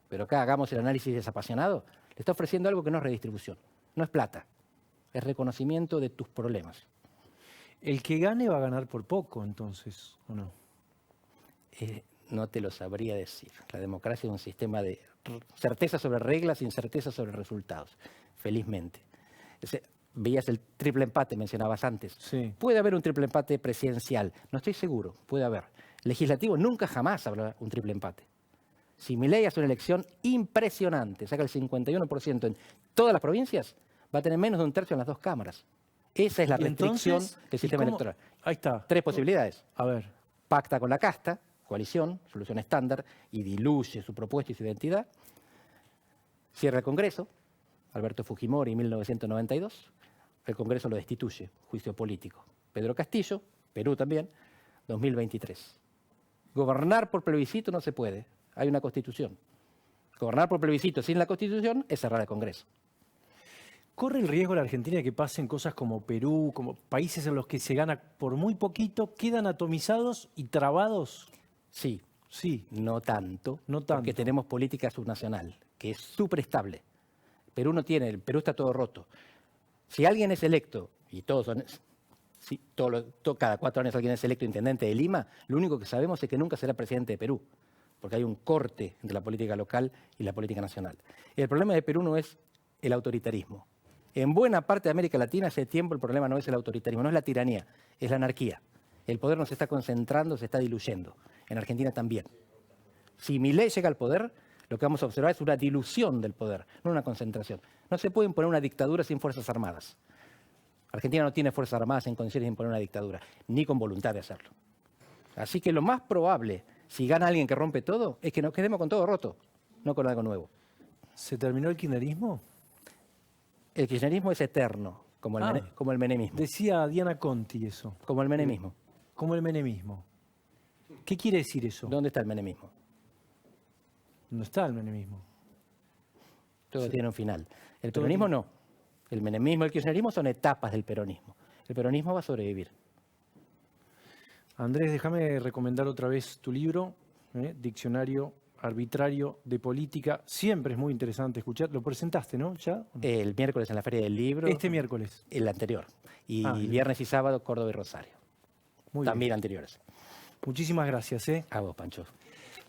pero acá hagamos el análisis desapasionado. Le está ofreciendo algo que no es redistribución, no es plata, es reconocimiento de tus problemas. El que gane va a ganar por poco, entonces, ¿o no? No te lo sabría decir. La democracia es un sistema de certeza sobre reglas, incerteza sobre resultados, felizmente. Veías el triple empate, mencionabas antes. Sí. Puede haber un triple empate presidencial, no estoy seguro, puede haber. Legislativo nunca jamás habrá un triple empate. Si Milei hace una elección impresionante, saca el 51% en todas las provincias, va a tener menos de un tercio en las dos cámaras. Esa es la Y restricción entonces, del sistema ¿y cómo? electoral. Ahí está. 3 posibilidades. A ver. Pacta con la casta, coalición, solución estándar, y diluye su propuesta y su identidad. Cierra el Congreso, Alberto Fujimori, 1992. El Congreso lo destituye, juicio político. Pedro Castillo, Perú también, 2023. Gobernar por plebiscito no se puede, hay una Constitución. Gobernar por plebiscito sin la Constitución es cerrar el Congreso. ¿Corre el riesgo la Argentina de que pasen cosas como Perú, como países en los que se gana por muy poquito, quedan atomizados y trabados? Sí, Sí. no tanto, No tanto. porque tenemos política subnacional, que es súper estable. Perú no tiene, el Perú está todo roto. Si alguien es electo, y todos son, sí, cada 4 años alguien es electo intendente de Lima, lo único que sabemos es que nunca será presidente de Perú, porque hay un corte entre la política local y la política nacional. Y el problema de Perú no es el autoritarismo. En buena parte de América Latina hace tiempo el problema no es el autoritarismo, no es la tiranía, es la anarquía. El poder no se está concentrando, se está diluyendo. En Argentina también. Si Milei llega al poder, lo que vamos a observar es una dilución del poder, no una concentración. No se puede imponer una dictadura sin fuerzas armadas. Argentina no tiene fuerzas armadas en condiciones de imponer una dictadura, ni con voluntad de hacerlo. Así que lo más probable, si gana alguien que rompe todo, es que nos quedemos con todo roto, no con algo nuevo. ¿Se terminó el kirchnerismo? El kirchnerismo es eterno, como el menemismo. Decía Diana Conti eso, Como el menemismo. como el menemismo. ¿Qué quiere decir eso? ¿Dónde está el menemismo? No está el menemismo. Todo tiene un final. El Todo peronismo tiene- no. El menemismo y el kirchnerismo son etapas del peronismo. El peronismo va a sobrevivir. Andrés, déjame recomendar otra vez tu libro, Diccionario Arbitrario de Política. Siempre es muy interesante escuchar. ¿Lo presentaste, no? ¿Ya? El miércoles en la Feria del Libro. Este miércoles. El anterior. Y Ah, bien. viernes y sábado, Córdoba y Rosario. Muy También bien. anteriores. Muchísimas gracias. A vos, Pancho.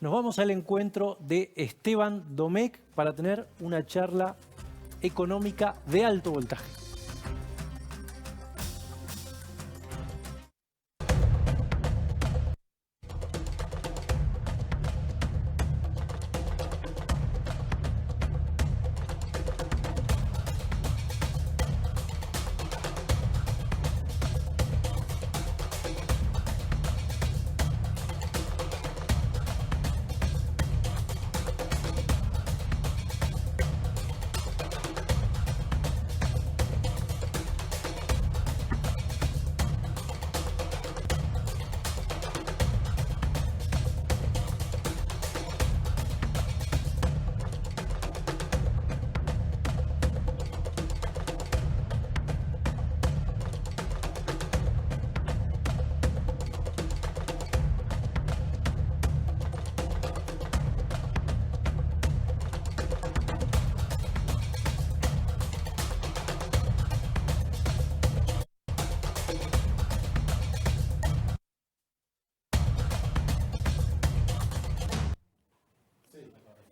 Nos vamos al encuentro de Esteban Domecq para tener una charla económica de alto voltaje.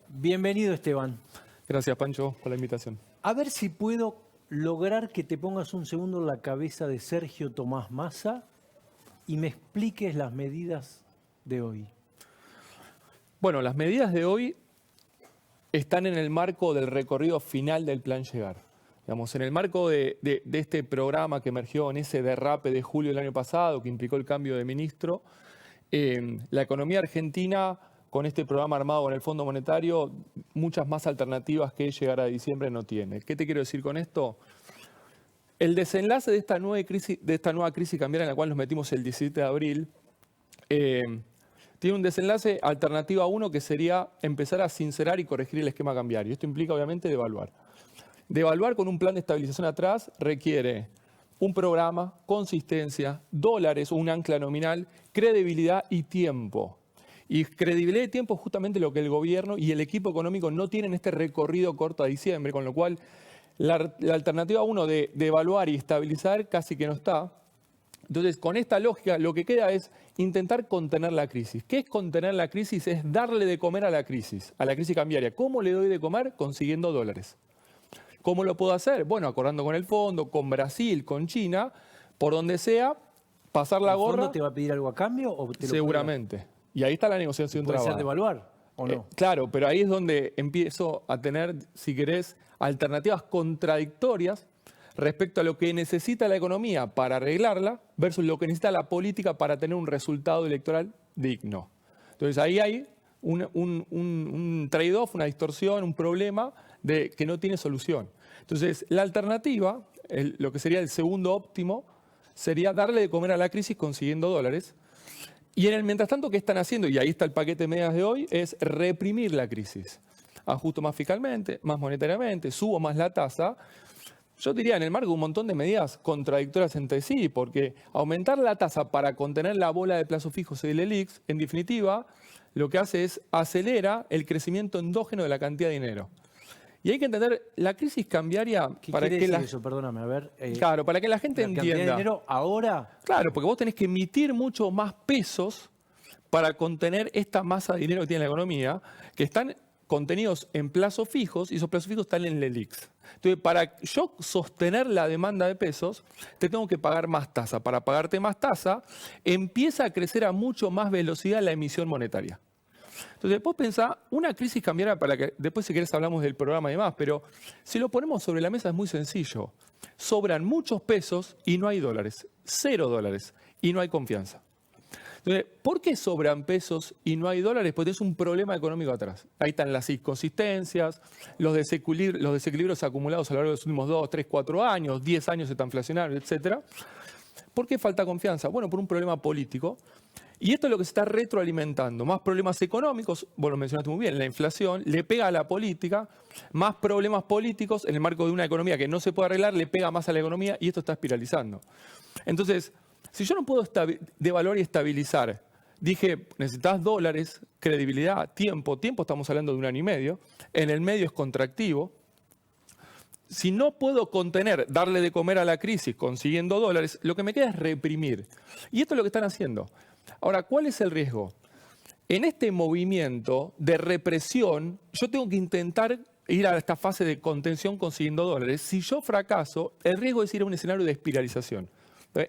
Bienvenido, Esteban. Gracias, Pancho, por la invitación. A ver si puedo lograr que te pongas un segundo en la cabeza de Sergio Tomás Massa y me expliques las medidas de hoy. Bueno, las medidas de hoy están en el marco del recorrido final del Plan Llegar. Digamos, en el marco de este programa que emergió en ese derrape de julio del año pasado, que implicó el cambio de ministro, la economía argentina, con este programa armado con el Fondo Monetario, muchas más alternativas que llegar a diciembre no tiene. ¿Qué te quiero decir con esto? El desenlace de esta nueva crisis cambiaria en la cual nos metimos el 17 de abril, tiene un desenlace alternativa 1 que sería empezar a sincerar y corregir el esquema cambiario. Esto implica obviamente devaluar. Devaluar con un plan de estabilización atrás requiere un programa, consistencia, dólares o un ancla nominal, credibilidad y tiempo. Y credibilidad y tiempo es justamente lo que el gobierno y el equipo económico no tienen este recorrido corto a diciembre, con lo cual la alternativa 1 de evaluar y estabilizar casi que no está. Entonces, con esta lógica, lo que queda es intentar contener la crisis. ¿Qué es contener la crisis? Es darle de comer a la crisis cambiaria. ¿Cómo le doy de comer? Consiguiendo dólares. ¿Cómo lo puedo hacer? Bueno, acordando con el fondo, con Brasil, con China, por donde sea, pasar la gorra. ¿El fondo te va a pedir algo a cambio o te lo seguramente. Y ahí está la negociación puede trabada. ser devaluar o no? Claro, pero ahí es donde empiezo a tener, si querés, alternativas contradictorias respecto a lo que necesita la economía para arreglarla versus lo que necesita la política para tener un resultado electoral digno. Entonces ahí hay un trade-off, una distorsión, un problema que no tiene solución. Entonces la alternativa, lo que sería el segundo óptimo, sería darle de comer a la crisis consiguiendo dólares. Y en el mientras tanto, ¿qué están haciendo? Y ahí está el paquete de medidas de hoy, es reprimir la crisis. Ajusto más fiscalmente, más monetariamente, subo más la tasa. Yo diría en el marco de un montón de medidas contradictorias entre sí, porque aumentar la tasa para contener la bola de plazos fijos del ELIX, en definitiva, lo que hace es acelera el crecimiento endógeno de la cantidad de dinero. Y hay que entender la crisis cambiaria ¿Qué para quiere que decir eso? Perdóname, a ver. claro, para que la gente la cantidad de entienda. dinero ahora. Claro, porque vos tenés que emitir mucho más pesos para contener esta masa de dinero que tiene la economía, que están contenidos en plazos fijos y esos plazos fijos están en el ELIX. Entonces, para yo sostener la demanda de pesos, te tengo que pagar más tasa. Para pagarte más tasa, empieza a crecer a mucho más velocidad la emisión monetaria. Entonces, vos pensá, una crisis cambiaria para que, después si querés hablamos del programa y demás, pero si lo ponemos sobre la mesa es muy sencillo. Sobran muchos pesos y no hay dólares, 0 dólares, y no hay confianza. Entonces, ¿por qué sobran pesos y no hay dólares? Porque es un problema económico atrás. Ahí están las inconsistencias, los desequilibrios acumulados a lo largo de los últimos 2, 3, 4 años, 10 años está inflacionario, etc. ¿Por qué falta confianza? Bueno, por un problema político. Y esto es lo que se está retroalimentando. Más problemas económicos, vos lo mencionaste muy bien, la inflación le pega a la política, más problemas políticos en el marco de una economía que no se puede arreglar, le pega más a la economía y esto está espiralizando. Entonces, si yo no puedo devaluar y estabilizar, dije, necesitas dólares, credibilidad, tiempo estamos hablando de 1 año y medio, en el medio es contractivo. Si no puedo contener, darle de comer a la crisis consiguiendo dólares, lo que me queda es reprimir. Y esto es lo que están haciendo. Ahora, ¿cuál es el riesgo? En este movimiento de represión, yo tengo que intentar ir a esta fase de contención consiguiendo dólares. Si yo fracaso, el riesgo es ir a un escenario de espiralización.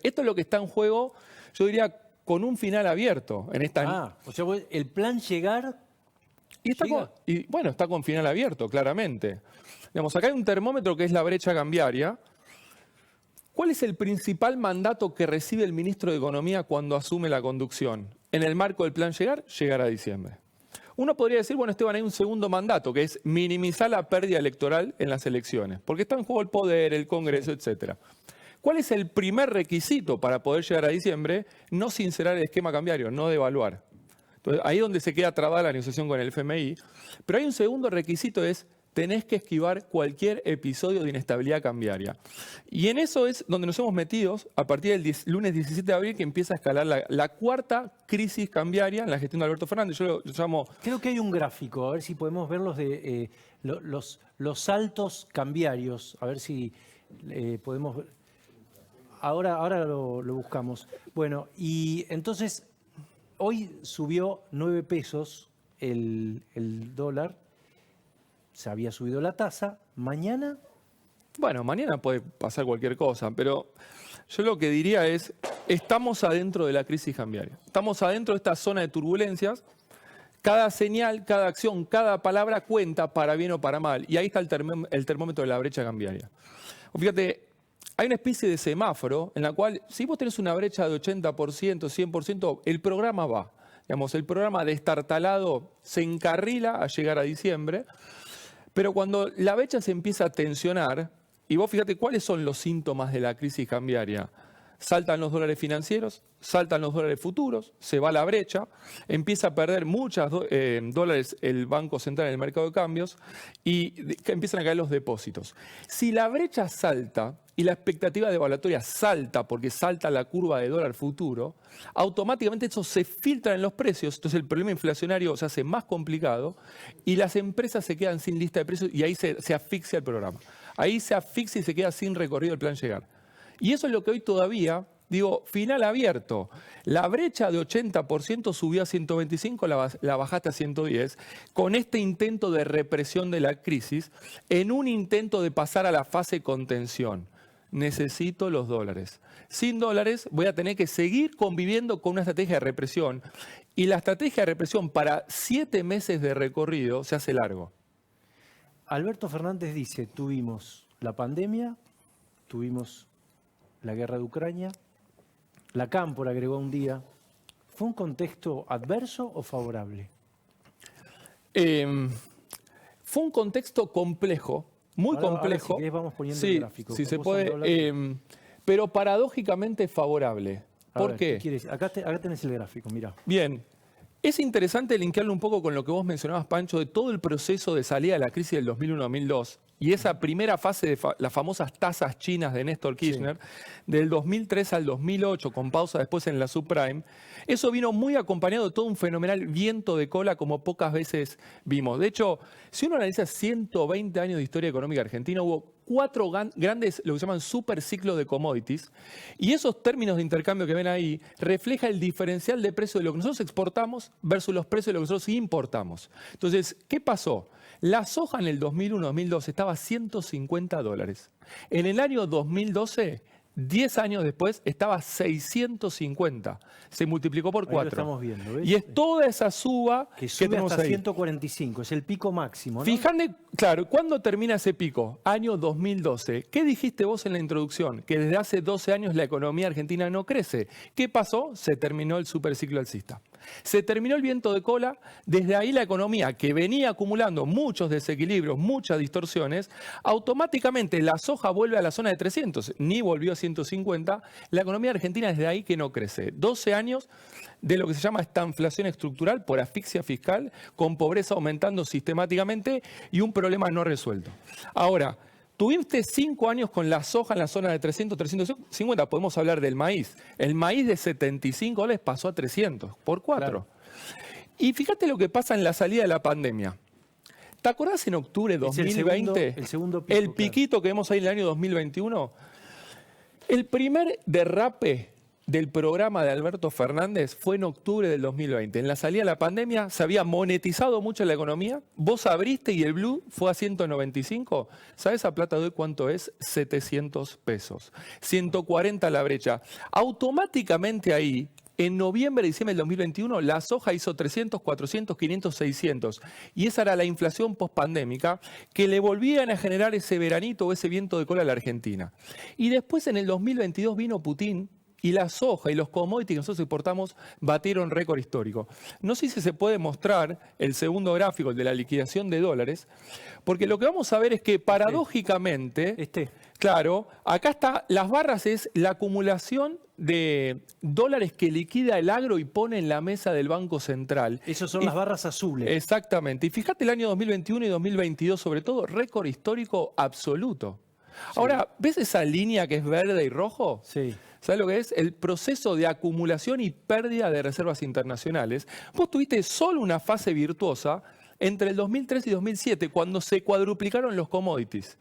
Esto es lo que está en juego, yo diría, con un final abierto. En esta... O sea, el plan llegar... Está con final abierto, claramente. Digamos, acá hay un termómetro que es la brecha cambiaria. ¿Cuál es el principal mandato que recibe el ministro de Economía cuando asume la conducción? En el marco del plan llegar a diciembre. Uno podría decir, bueno, Esteban, hay un segundo mandato, que es minimizar la pérdida electoral en las elecciones, porque está en juego el poder, el Congreso, etc. ¿Cuál es el primer requisito para poder llegar a diciembre? No sincerar el esquema cambiario, no devaluar. Entonces, ahí es donde se queda trabada la negociación con el FMI. Pero hay un segundo requisito, es tenés que esquivar cualquier episodio de inestabilidad cambiaria. Y en eso es donde nos hemos metido a partir del lunes 17 de abril, que empieza a escalar la cuarta crisis cambiaria en la gestión de Alberto Fernández. Yo lo llamo... Creo que hay un gráfico, a ver si podemos ver los saltos cambiarios, a ver si podemos ver. Ahora lo buscamos. Bueno, y entonces hoy subió 9 pesos el dólar. Se había subido la tasa. ¿Mañana? Bueno, mañana puede pasar cualquier cosa, pero yo lo que diría es, estamos adentro de la crisis cambiaria. Estamos adentro de esta zona de turbulencias. Cada señal, cada acción, cada palabra cuenta para bien o para mal. Y ahí está el termómetro de la brecha cambiaria. Fíjate, hay una especie de semáforo en la cual, si vos tenés una brecha de 80%, 100%, el programa va. Digamos, el programa destartalado se encarrila a llegar a diciembre. Pero cuando la brecha se empieza a tensionar, y vos fíjate cuáles son los síntomas de la crisis cambiaria, saltan los dólares financieros, saltan los dólares futuros, se va la brecha, empieza a perder muchos dólares el Banco Central en el mercado de cambios y empiezan a caer los depósitos. Si la brecha salta y la expectativa devaluatoria salta porque salta la curva de dólar futuro, automáticamente eso se filtra en los precios, entonces el problema inflacionario se hace más complicado y las empresas se quedan sin lista de precios y ahí se asfixia el programa. Ahí se asfixia y se queda sin recorrido el plan llegar. Y eso es lo que hoy todavía, digo, final abierto. La brecha de 80% subió a 125, la bajaste a 110, con este intento de represión de la crisis, en un intento de pasar a la fase contención. Necesito los dólares. Sin dólares voy a tener que seguir conviviendo con una estrategia de represión. Y la estrategia de represión para 7 meses de recorrido se hace largo. Alberto Fernández dice, tuvimos la pandemia, tuvimos la guerra de Ucrania, la Cámpora agregó un día. ¿Fue un contexto adverso o favorable? Fue un contexto complejo, muy complejo. Ahora, si querés, vamos poniendo sí, el gráfico. sí se puede, pero paradójicamente favorable. ¿Por qué? ¿Qué quieres? Acá tenés el gráfico, mira. Bien. Es interesante linkearlo un poco con lo que vos mencionabas, Pancho, de todo el proceso de salida de la crisis del 2001-2002 y esa primera fase de las famosas tasas chinas de Néstor Kirchner, sí, del 2003 al 2008, con pausa después en la subprime. Eso vino muy acompañado de todo un fenomenal viento de cola como pocas veces vimos. De hecho, si uno analiza 120 años de historia económica argentina, hubo 4 grandes, lo que se llaman super ciclos de commodities, y esos términos de intercambio que ven ahí refleja el diferencial de precio de lo que nosotros exportamos versus los precios de lo que nosotros importamos. Entonces, ¿qué pasó? La soja en el 2001-2012 estaba a $150. En el año 2012, 10 años después, estaba a 650. Se multiplicó por 4. Ahí lo estamos viendo, ¿ves? Y es toda esa suba que sube tenemos hasta ahí. 145, es el pico máximo, ¿no? Fíjate, claro, ¿cuándo termina ese pico? Año 2012. ¿Qué dijiste vos en la introducción? Que desde hace 12 años la economía argentina no crece. ¿Qué pasó? Se terminó el superciclo alcista. Se terminó el viento de cola, desde ahí la economía que venía acumulando muchos desequilibrios, muchas distorsiones, automáticamente la soja vuelve a la zona de 300, ni volvió a 150, la economía argentina desde ahí que no crece. 12 años de lo que se llama estanflación estructural por asfixia fiscal, con pobreza aumentando sistemáticamente y un problema no resuelto. Ahora, tuviste 5 años con la soja en la zona de 300, 350. Podemos hablar del maíz. El maíz de $75 pasó a 300, por 4. Claro. Y fíjate lo que pasa en la salida de la pandemia. ¿Te acordás en octubre de 2020? El segundo pico, el piquito claro, que vemos ahí en el año 2021. El primer derrape del programa de Alberto Fernández fue en octubre del 2020. En la salida de la pandemia se había monetizado mucho la economía. Vos abriste y el blue fue a 195. ¿Sabes a plata de hoy cuánto es? 700 pesos. 140 la brecha. Automáticamente ahí, en noviembre y diciembre del 2021, la soja hizo 300, 400, 500, 600. Y esa era la inflación pospandémica que le volvían a generar ese veranito o ese viento de cola a la Argentina. Y después en el 2022 vino Putin y la soja y los commodities que nosotros exportamos batieron récord histórico. No sé si se puede mostrar el segundo gráfico, el de la liquidación de dólares, porque lo que vamos a ver es que paradójicamente, claro, acá está, las barras es la acumulación de dólares que liquida el agro y pone en la mesa del Banco Central. Esas son las barras azules. Exactamente. Y fíjate el año 2021 y 2022, sobre todo, récord histórico absoluto. Sí. Ahora, ¿ves esa línea que es verde y rojo? Sí. ¿Sabes lo que es? El proceso de acumulación y pérdida de reservas internacionales. Vos tuviste solo una fase virtuosa entre el 2003 y 2007, cuando se cuadruplicaron los commodities.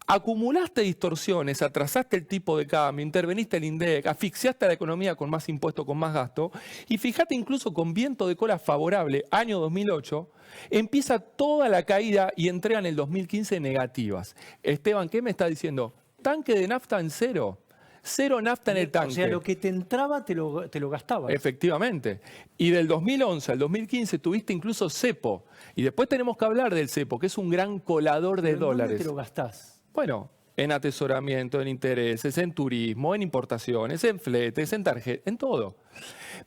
Acumulaste distorsiones, atrasaste el tipo de cambio, interveniste el INDEC, asfixiaste a la economía con más impuestos, con más gasto, y fíjate incluso con viento de cola favorable, año 2008, empieza toda la caída y entregan el 2015 negativas. Esteban, ¿qué me está diciendo? Tanque de nafta en cero. Cero nafta en el tanque. O sea, lo que te entraba te lo gastabas. Efectivamente. Y del 2011 al 2015 tuviste incluso cepo. Y después tenemos que hablar del cepo, que es un gran colador de dólares. ¿Dónde te lo gastás? Bueno, en atesoramiento, en intereses, en turismo, en importaciones, en fletes, en tarjeta, en todo.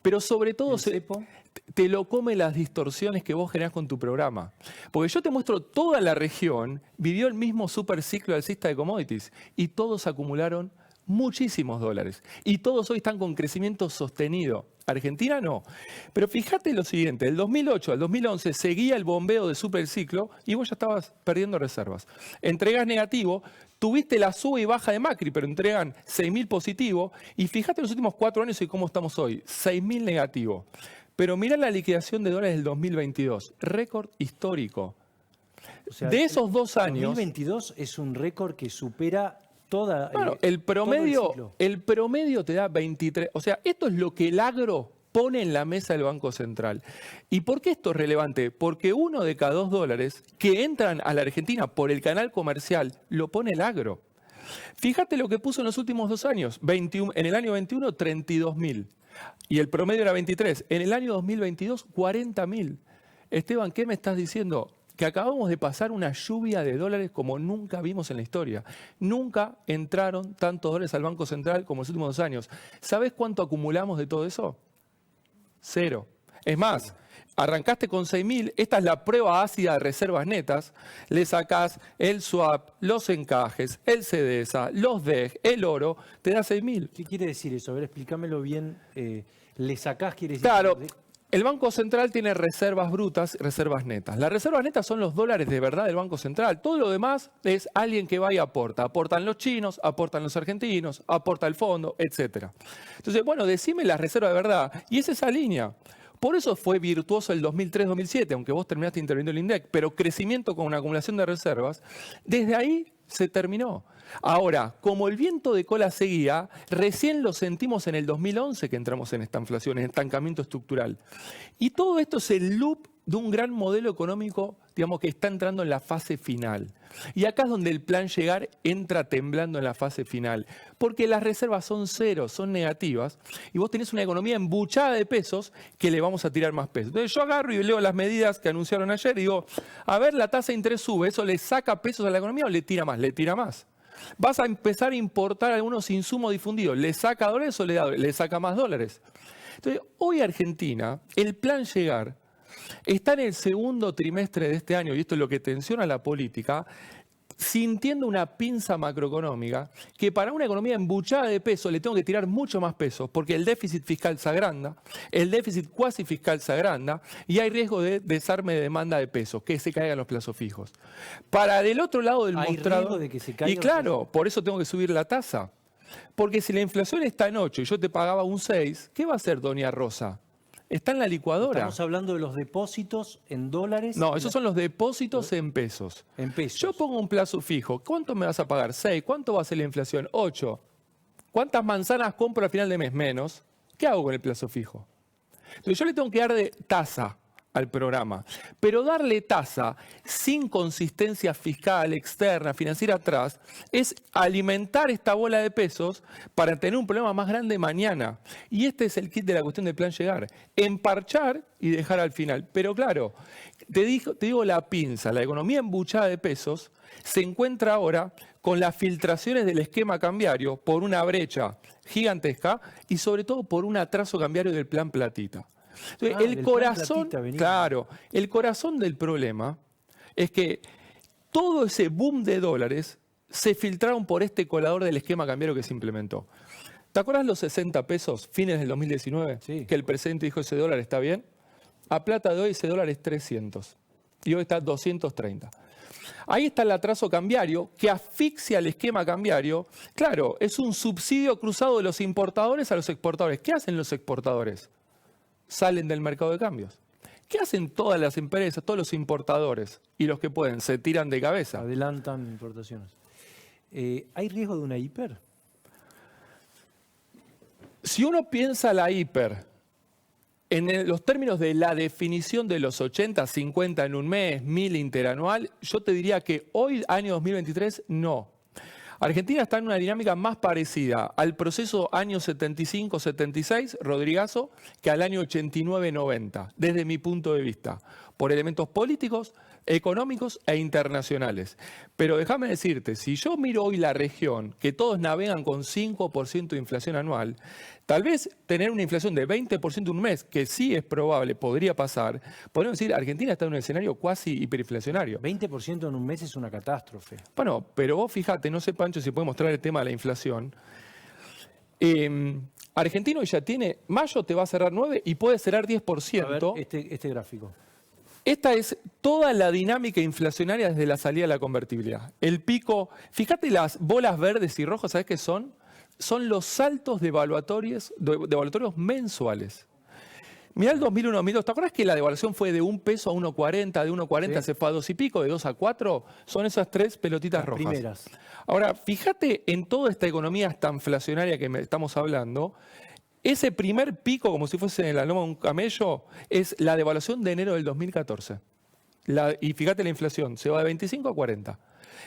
Pero sobre todo te lo come las distorsiones que vos generás con tu programa. Porque yo te muestro toda la región vivió el mismo superciclo alcista de commodities y todos acumularon muchísimos dólares. Y todos hoy están con crecimiento sostenido. Argentina no. Pero fíjate lo siguiente, del 2008 al 2011 seguía el bombeo de superciclo y vos ya estabas perdiendo reservas. Entregas negativo, tuviste la sube y baja de Macri, pero entregan 6.000 positivo. Y fíjate los últimos 4 años y cómo estamos hoy, 6.000 negativo. Pero mirá la liquidación de dólares del 2022, récord histórico. O sea, de esos 2 años... 2022 es un récord que supera toda Bueno, todo el ciclo. el promedio te da 23. O sea, esto es lo que el agro pone en la mesa del Banco Central. ¿Y por qué esto es relevante? Porque 1 de cada 2 dólares que entran a la Argentina por el canal comercial lo pone el agro. Fíjate lo que puso en los últimos 2 años. En el año 21, 32.000. Y el promedio era 23. En el año 2022, 40.000. Esteban, ¿qué me estás diciendo? Que acabamos de pasar una lluvia de dólares como nunca vimos en la historia. Nunca entraron tantos dólares al Banco Central como en los últimos 2 años. ¿Sabés cuánto acumulamos de todo eso? 0. Es más, arrancaste con 6.000, esta es la prueba ácida de reservas netas, le sacás el swap, los encajes, el CDSA, los DEG, el oro, te da 6.000. ¿Qué quiere decir eso? A ver, explícamelo bien. Le sacás, quiere decir... Claro. El Banco Central tiene reservas brutas, reservas netas. Las reservas netas son los dólares de verdad del Banco Central. Todo lo demás es alguien que va y aporta. Aportan los chinos, aportan los argentinos, aporta el fondo, etc. Entonces, bueno, decime la reserva de verdad. Y es esa línea. Por eso fue virtuoso el 2003-2007, aunque vos terminaste interviniendo el INDEC, pero crecimiento con una acumulación de reservas, desde ahí se terminó. Ahora, como el viento de cola seguía, recién lo sentimos en el 2011 que entramos en esta inflación, en estancamiento estructural. Y todo esto es el loop de un gran modelo económico, digamos, que está entrando en la fase final. Y acá es donde el plan Llegar entra temblando en la fase final, porque las reservas son 0, son negativas, y vos tenés una economía embuchada de pesos que le vamos a tirar más pesos. Entonces yo agarro y leo las medidas que anunciaron ayer y digo, a ver, la tasa de interés sube, ¿eso le saca pesos a la economía o le tira más? Le tira más. Vas a empezar a importar algunos insumos difundidos, ¿le saca dólares o le saca más dólares? Entonces, hoy Argentina, el plan Llegar, está en el segundo trimestre de este año, y esto es lo que tensiona la política, sintiendo una pinza macroeconómica que para una economía embuchada de pesos le tengo que tirar mucho más pesos porque el déficit fiscal se agranda, el déficit cuasi fiscal se agranda y hay riesgo de desarme de demanda de pesos, que se caigan los plazos fijos. Para del otro lado del ¿Hay mostrador, riesgo de que se caigan y los claro, por eso tengo que subir la tasa. Porque si la inflación está en 8 y yo te pagaba un 6, ¿qué va a hacer doña Rosa? Está en la licuadora. Estamos hablando de los depósitos en dólares. No, esos son los depósitos en pesos. En pesos. Yo pongo un plazo fijo. ¿Cuánto me vas a pagar? 6. ¿Cuánto va a ser la inflación? 8. ¿Cuántas manzanas compro al final de mes? Menos. ¿Qué hago con el plazo fijo? Entonces yo le tengo que dar de tasa al programa. Pero darle tasa sin consistencia fiscal, externa, financiera atrás, es alimentar esta bola de pesos para tener un problema más grande mañana. Y este es el kit de la cuestión del plan Llegar. Emparchar y dejar al final. Pero claro, te digo la pinza, la economía embuchada de pesos se encuentra ahora con las filtraciones del esquema cambiario por una brecha gigantesca y sobre todo por un atraso cambiario del plan Platita. Entonces, el corazón, claro, el corazón del problema es que todo ese boom de dólares se filtraron por este colador del esquema cambiario que se implementó. ¿Te acuerdas los 60 pesos fines del 2019? Sí. Que el presidente dijo ese dólar está bien. A plata de hoy ese dólar es 300 y hoy está 230. Ahí está el atraso cambiario que asfixia el esquema cambiario. Claro, es un subsidio cruzado de los importadores a los exportadores. ¿Qué hacen los exportadores? Salen del mercado de cambios. ¿Qué hacen todas las empresas, todos los importadores y los que pueden? Se tiran de cabeza. Adelantan importaciones. ¿Hay riesgo de una hiper? Si uno piensa la hiper en los términos de la definición de los 80, 50 en un mes, 1000 interanual, yo te diría que hoy, año 2023, no. Argentina está en una dinámica más parecida al proceso año 75-76, Rodrigazo, que al año 89-90, desde mi punto de vista, por elementos políticos, económicos e internacionales. Pero déjame decirte, si yo miro hoy la región, que todos navegan con 5% de inflación anual, tal vez tener una inflación de 20% en un mes, que sí es probable, podría pasar, podemos decir, Argentina está en un escenario cuasi hiperinflacionario. 20% en un mes es una catástrofe. Bueno, pero vos fíjate, no sé, Pancho, si puede mostrar el tema de la inflación. Argentina hoy ya tiene, mayo te va a cerrar 9 y puede cerrar 10%. A ver, este gráfico. Esta es toda la dinámica inflacionaria desde la salida de la convertibilidad. El pico, fíjate las bolas verdes y rojas, ¿sabes qué son? Son los saltos devaluatorios mensuales. Mirá el 2001-2002, ¿te acuerdas que la devaluación fue de 1 peso a 1.40, de 1.40 se fue a 2 y pico, de 2 a 4? Son esas 3 pelotitas rojas. Primeras. Ahora, fíjate en toda esta economía esta inflacionaria que estamos hablando, ese primer pico, como si fuese en la loma de un camello, es la devaluación de enero del 2014. Y fíjate la inflación, se va de 25 a 40.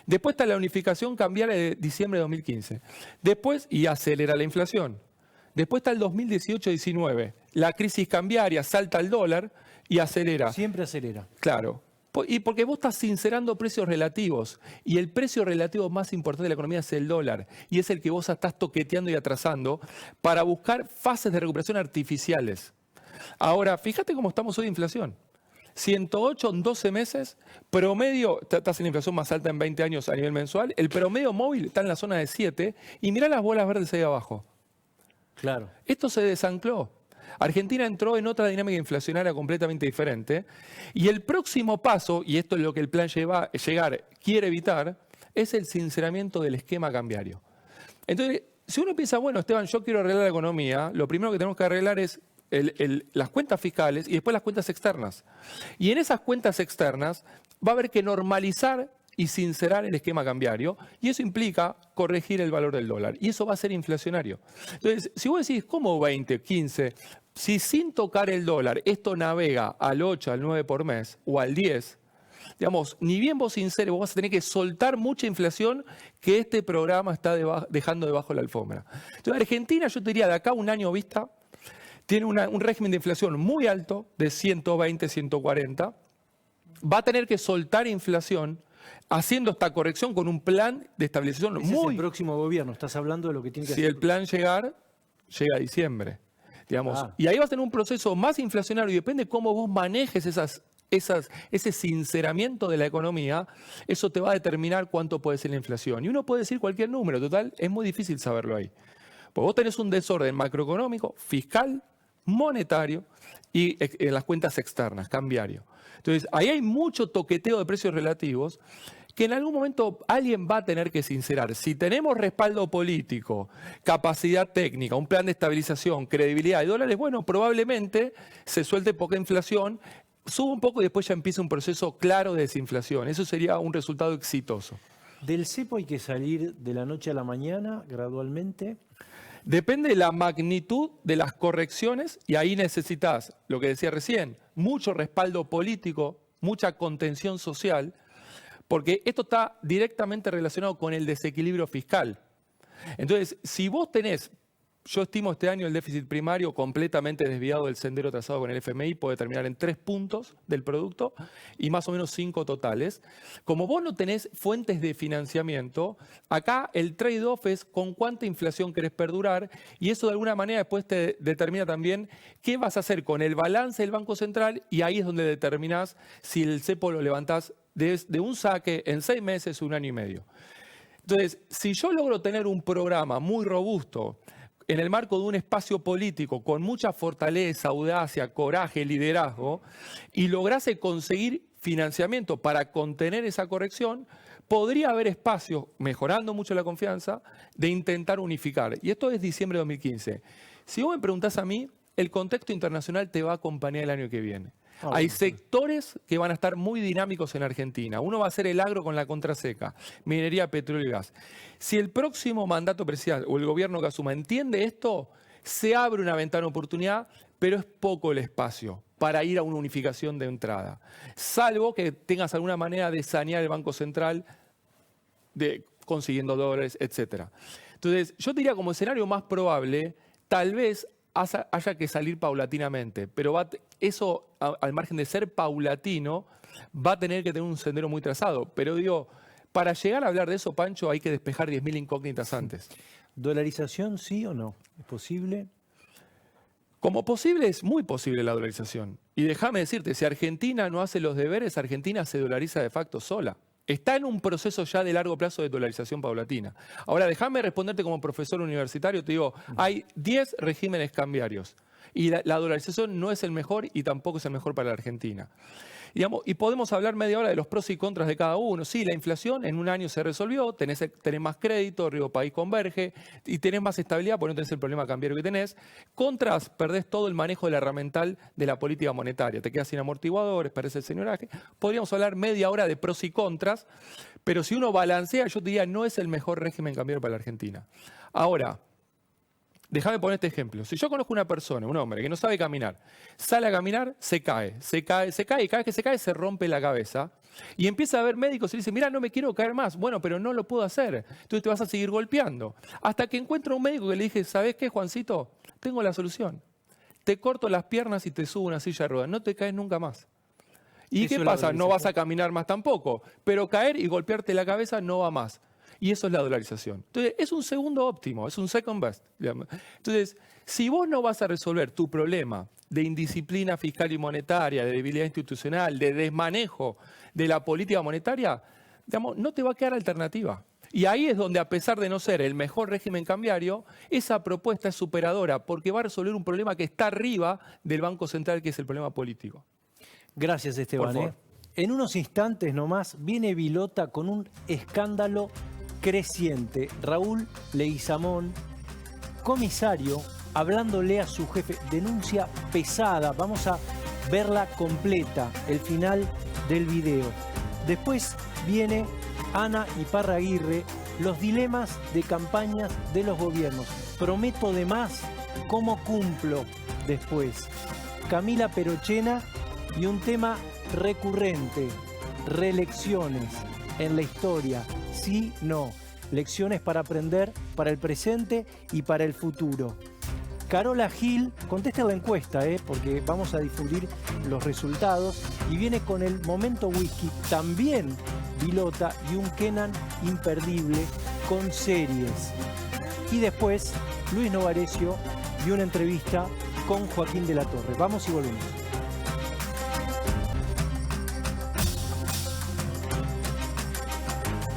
Después está la unificación cambiaria de diciembre de 2015. Después, y acelera la inflación. Después está el 2018-19. La crisis cambiaria, salta el dólar y acelera. Siempre acelera. Claro. Y porque vos estás sincerando precios relativos. Y el precio relativo más importante de la economía es el dólar. Y es el que vos estás toqueteando y atrasando para buscar fases de recuperación artificiales. Ahora, fíjate cómo estamos hoy de inflación. 108 en 12 meses, promedio, estás en la inflación más alta en 20 años a nivel mensual. El promedio móvil está en la zona de 7. Y mirá las bolas verdes ahí abajo. Claro. Esto se desancló. Argentina entró en otra dinámica inflacionaria completamente diferente y el próximo paso, y esto es lo que el plan Llegar quiere evitar, es el sinceramiento del esquema cambiario. Entonces, si uno piensa, bueno, Esteban, yo quiero arreglar la economía, lo primero que tenemos que arreglar es las cuentas fiscales y después las cuentas externas. Y en esas cuentas externas va a haber que normalizar y sincerar el esquema cambiario, y eso implica corregir el valor del dólar, y eso va a ser inflacionario. Entonces, si vos decís, ¿cómo 20, 15? Si sin tocar el dólar esto navega al 8, al 9 por mes, o al 10, digamos, ni bien vos sinceres, vos vas a tener que soltar mucha inflación que este programa está dejando debajo de la alfombra. Entonces, Argentina, yo te diría, de acá a un año vista, tiene un régimen de inflación muy alto, de 120, 140, va a tener que soltar inflación, haciendo esta corrección con un plan de estabilización Ese es el próximo gobierno, estás hablando de lo que tiene que hacer. Si el plan llega a diciembre, digamos. Y ahí vas a tener un proceso más inflacionario y depende cómo vos manejes ese sinceramiento de la economía, eso te va a determinar cuánto puede ser la inflación. Y uno puede decir cualquier número, total, es muy difícil saberlo ahí. Pues vos tenés un desorden macroeconómico, fiscal, monetario y en las cuentas externas, cambiario. Entonces, ahí hay mucho toqueteo de precios relativos que en algún momento alguien va a tener que sincerar. Si tenemos respaldo político, capacidad técnica, un plan de estabilización, credibilidad de dólares, bueno, probablemente se suelte poca inflación, suba un poco y después ya empieza un proceso claro de desinflación. Eso sería un resultado exitoso. ¿Del cepo hay que salir de la noche a la mañana gradualmente? Depende de la magnitud de las correcciones y ahí necesitas, lo que decía recién, mucho respaldo político, mucha contención social, porque esto está directamente relacionado con el desequilibrio fiscal. Entonces, si vos tenés, yo estimo este año el déficit primario completamente desviado del sendero trazado con el FMI, puede terminar en 3 puntos del producto y más o menos 5 totales. Como vos no tenés fuentes de financiamiento, acá el trade-off es con cuánta inflación querés perdurar y eso de alguna manera después te determina también qué vas a hacer con el balance del Banco Central y ahí es donde determinás si el cepo lo levantás de un saque en 6 meses o 1 año y medio. Entonces, si yo logro tener un programa muy robusto, en el marco de un espacio político con mucha fortaleza, audacia, coraje, liderazgo, y lograse conseguir financiamiento para contener esa corrección, podría haber espacios, mejorando mucho la confianza, de intentar unificar. Y esto es diciembre de 2015. Si vos me preguntás a mí, el contexto internacional te va a acompañar el año que viene. Hay sectores que van a estar muy dinámicos en Argentina. Uno va a ser el agro con la contraseca, minería, petróleo y gas. Si el próximo mandato presidencial o el gobierno que asuma entiende esto, se abre una ventana de oportunidad, pero es poco el espacio para ir a una unificación de entrada. Salvo que tengas alguna manera de sanear el Banco Central, consiguiendo dólares, etc. Entonces, yo diría como escenario más probable, tal vez haya que salir paulatinamente, pero eso, al margen de ser paulatino, va a tener que tener un sendero muy trazado. Pero digo, para llegar a hablar de eso, Pancho, hay que despejar 10.000 incógnitas antes. ¿Dolarización sí o no? ¿Es posible? Como posible, es muy posible la dolarización. Y déjame decirte, si Argentina no hace los deberes, Argentina se dolariza de facto sola. Está en un proceso ya de largo plazo de dolarización paulatina. Ahora, déjame responderte como profesor universitario, te digo, hay 10 regímenes cambiarios y la dolarización no es el mejor y tampoco es el mejor para la Argentina. Digamos, y podemos hablar media hora de los pros y contras de cada uno. Sí, la inflación en un año se resolvió, tenés más crédito, Río País converge y tenés más estabilidad porque no tenés el problema cambiario que tenés. Contras, perdés todo el manejo de la herramental de la política monetaria. Te quedas sin amortiguadores, perdés el señoraje. Podríamos hablar media hora de pros y contras, pero si uno balancea, yo te diría, no es el mejor régimen cambiario para la Argentina. Ahora, déjame poner este ejemplo. Si yo conozco una persona, un hombre que no sabe caminar, sale a caminar, se cae, y cada vez que se cae se rompe la cabeza. Y empieza a ver médicos y le dicen, mira, no me quiero caer más. Bueno, pero no lo puedo hacer. Entonces te vas a seguir golpeando. Hasta que encuentro un médico que le dije, ¿sabes qué, Juancito? Tengo la solución. Te corto las piernas y te subo a una silla de ruedas. No te caes nunca más. ¿Y qué pasa? No vas a caminar más tampoco. Pero caer y golpearte la cabeza no va más. Y eso es la dolarización. Entonces, es un segundo óptimo, es un second best. Entonces, si vos no vas a resolver tu problema de indisciplina fiscal y monetaria, de debilidad institucional, de desmanejo de la política monetaria, digamos, no te va a quedar alternativa. Y ahí es donde, a pesar de no ser el mejor régimen cambiario, esa propuesta es superadora porque va a resolver un problema que está arriba del Banco Central, que es el problema político. Gracias, Esteban. Por favor. En unos instantes nomás viene Vilota con un escándalo creciente. Raúl Leguizamón, comisario, hablándole a su jefe, denuncia pesada. Vamos a verla completa, el final del video. Después viene Ana Iparraguirre, los dilemas de campañas de los gobiernos. Prometo de más, ¿cómo cumplo después? Camila Perochena y un tema recurrente, reelecciones en la historia. Sí, no. Lecciones para aprender para el presente y para el futuro. Carola Gil, contesta la encuesta, porque vamos a difundir los resultados. Y viene con el momento whisky, también Vilota y un Kenan imperdible con series. Y después Luis Novarecio y una entrevista con Joaquín de la Torre. Vamos y volvemos.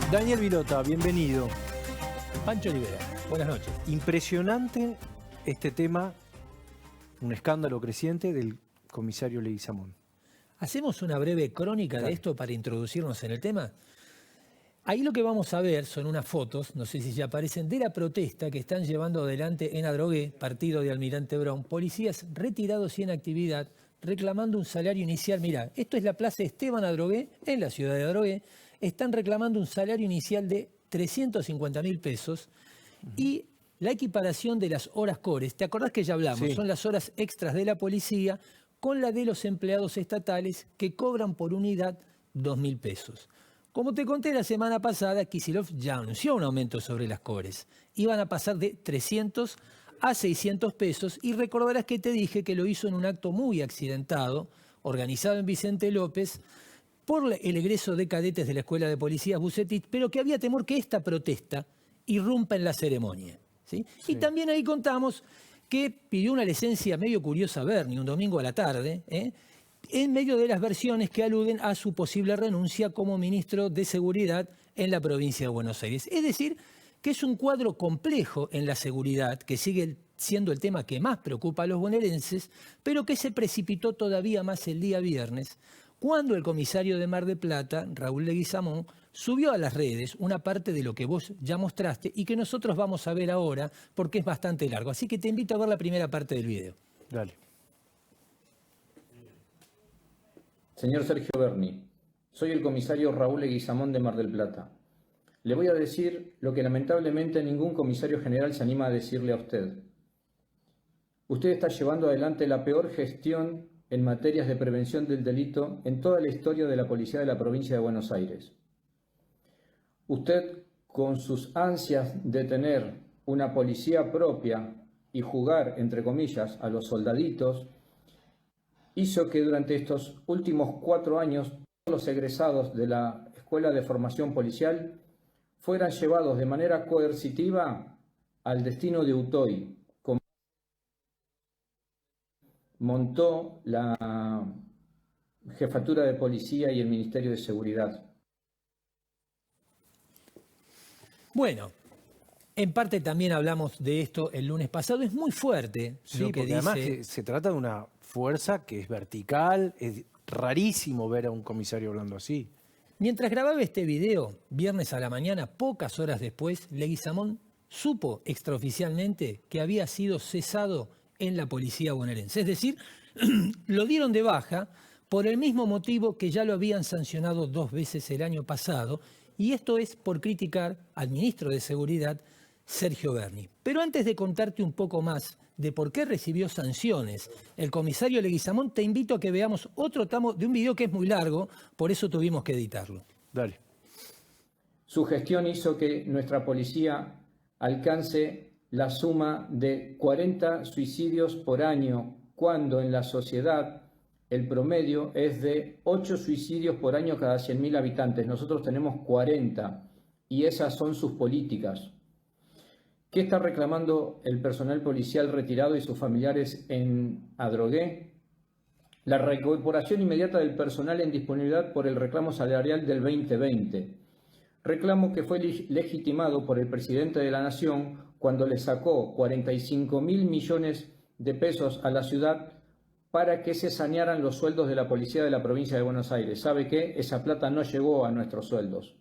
Daniel Vilota, bienvenido. Pancho Olivera, buenas noches. Impresionante este tema, un escándalo creciente del comisario Leguizamón. ¿Hacemos una breve crónica de esto para introducirnos en el tema? Ahí lo que vamos a ver son unas fotos, no sé si ya aparecen, de la protesta que están llevando adelante en Adrogué, partido de Almirante Brown, policías retirados y en actividad, reclamando un salario inicial. Mirá, esto es la plaza Esteban Adrogué, en la ciudad de Adrogué. Están reclamando un salario inicial de 350.000 pesos y la equiparación de las horas cores. ¿Te acordás que ya hablamos? Sí. Son las horas extras de la policía con la de los empleados estatales que cobran por unidad 2.000 pesos. Como te conté la semana pasada, Kicillof ya anunció un aumento sobre las cores. Iban a pasar de 300 a 600 pesos y recordarás que te dije que lo hizo en un acto muy accidentado, organizado en Vicente López, por el egreso de cadetes de la Escuela de Policías Bucetit, pero que había temor que esta protesta irrumpa en la ceremonia. ¿Sí? Sí. Y también ahí contamos que pidió una licencia medio curiosa a Bernie un domingo a la tarde, en medio de las versiones que aluden a su posible renuncia como ministro de Seguridad en la provincia de Buenos Aires. Es decir, que es un cuadro complejo en la seguridad, que sigue siendo el tema que más preocupa a los bonaerenses, pero que se precipitó todavía más el día viernes, cuando el comisario de Mar del Plata, Raúl Leguizamón, subió a las redes una parte de lo que vos ya mostraste y que nosotros vamos a ver ahora porque es bastante largo. Así que te invito a ver la primera parte del video. Dale. Señor Sergio Berni, soy el comisario Raúl Leguizamón de Mar del Plata. Le voy a decir lo que lamentablemente ningún comisario general se anima a decirle a usted. Usted está llevando adelante la peor gestión en materias de prevención del delito en toda la historia de la policía de la provincia de Buenos Aires. Usted, con sus ansias de tener una policía propia y jugar, entre comillas, a los soldaditos, hizo que durante estos últimos 4 años todos los egresados de la Escuela de Formación Policial fueran llevados de manera coercitiva al destino de Utoy. Montó la Jefatura de Policía y el Ministerio de Seguridad. Bueno, en parte también hablamos de esto el lunes pasado. Es muy fuerte Sí, lo que porque además dice. que se trata de una fuerza que es vertical, es rarísimo ver a un comisario hablando así. Mientras grababa este video, viernes a la mañana, pocas horas después, Leguizamón supo extraoficialmente que había sido cesado en la policía bonaerense. Es decir, lo dieron de baja por el mismo motivo que ya lo habían sancionado 2 veces el año pasado, y esto es por criticar al ministro de Seguridad, Sergio Berni. Pero antes de contarte un poco más de por qué recibió sanciones el comisario Leguizamón, te invito a que veamos otro tramo de un video que es muy largo, por eso tuvimos que editarlo. Dale. Su gestión hizo que nuestra policía alcance la suma de 40 suicidios por año, cuando en la sociedad el promedio es de 8 suicidios por año cada 100.000 habitantes. Nosotros tenemos 40 y esas son sus políticas. ¿Qué está reclamando el personal policial retirado y sus familiares en Adrogué? La reincorporación inmediata del personal en disponibilidad por el reclamo salarial del 2020. Reclamo que fue legitimado por el presidente de la Nación cuando le sacó 45.000 millones de pesos a la ciudad para que se sanearan los sueldos de la policía de la provincia de Buenos Aires. ¿Sabe qué? Esa plata no llegó a nuestros sueldos.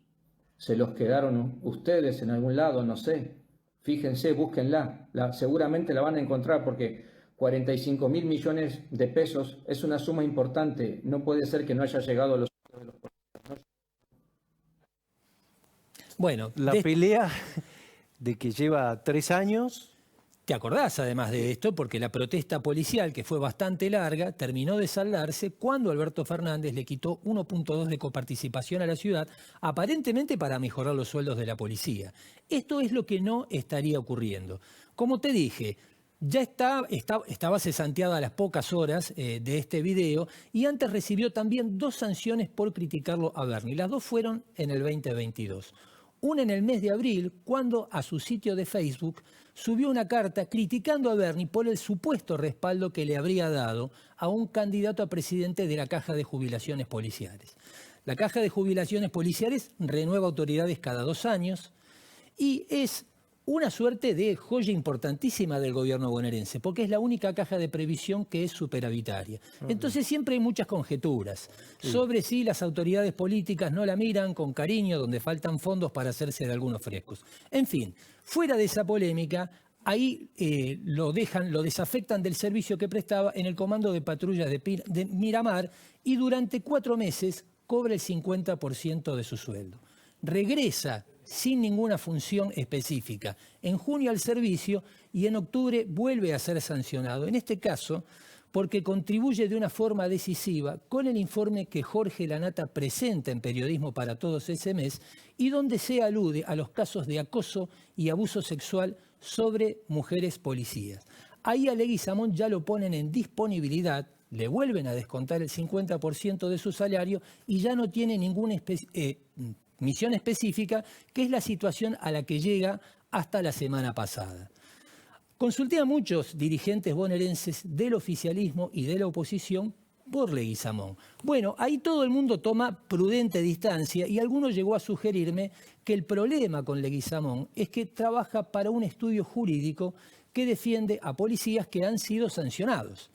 Se los quedaron ustedes en algún lado, no sé. Fíjense, búsquenla. Seguramente la van a encontrar porque 45.000 millones de pesos es una suma importante. No puede ser que no haya llegado a los sueldos de los policías. Bueno, La pelea de que lleva 3 años. te acordás además de esto, porque la protesta policial, que fue bastante larga, terminó de saldarse cuando Alberto Fernández le quitó 1.2 de coparticipación a la ciudad, aparentemente para mejorar los sueldos de la policía. Esto es lo que no estaría ocurriendo. Como te dije, ya estaba cesanteada a las pocas horas de este video, y antes recibió también 2 sanciones por criticarlo a Berni. Las 2 fueron en el 2022. Una en el mes de abril, cuando a su sitio de Facebook subió una carta criticando a Berni por el supuesto respaldo que le habría dado a un candidato a presidente de la Caja de Jubilaciones Policiales. La Caja de Jubilaciones Policiales renueva autoridades cada 2 años y es una suerte de joya importantísima del gobierno bonaerense, porque es la única caja de previsión que es superavitaria. Entonces siempre hay muchas conjeturas sobre si las autoridades políticas no la miran con cariño, donde faltan fondos para hacerse de algunos frescos. En fin, fuera de esa polémica, ahí lo desafectan del servicio que prestaba en el comando de patrullas de Miramar, y durante 4 meses cobra el 50% de su sueldo. Regresa sin ninguna función específica en junio al servicio, y en octubre vuelve a ser sancionado. En este caso, porque contribuye de una forma decisiva con el informe que Jorge Lanata presenta en Periodismo para Todos ese mes, y donde se alude a los casos de acoso y abuso sexual sobre mujeres policías. Ahí a Leguizamón ya lo ponen en disponibilidad, le vuelven a descontar el 50% de su salario y ya no tiene ninguna misión específica, que es la situación a la que llega hasta la semana pasada. Consulté a muchos dirigentes bonaerenses del oficialismo y de la oposición por Leguizamón. Bueno, ahí todo el mundo toma prudente distancia, y alguno llegó a sugerirme que el problema con Leguizamón es que trabaja para un estudio jurídico que defiende a policías que han sido sancionados.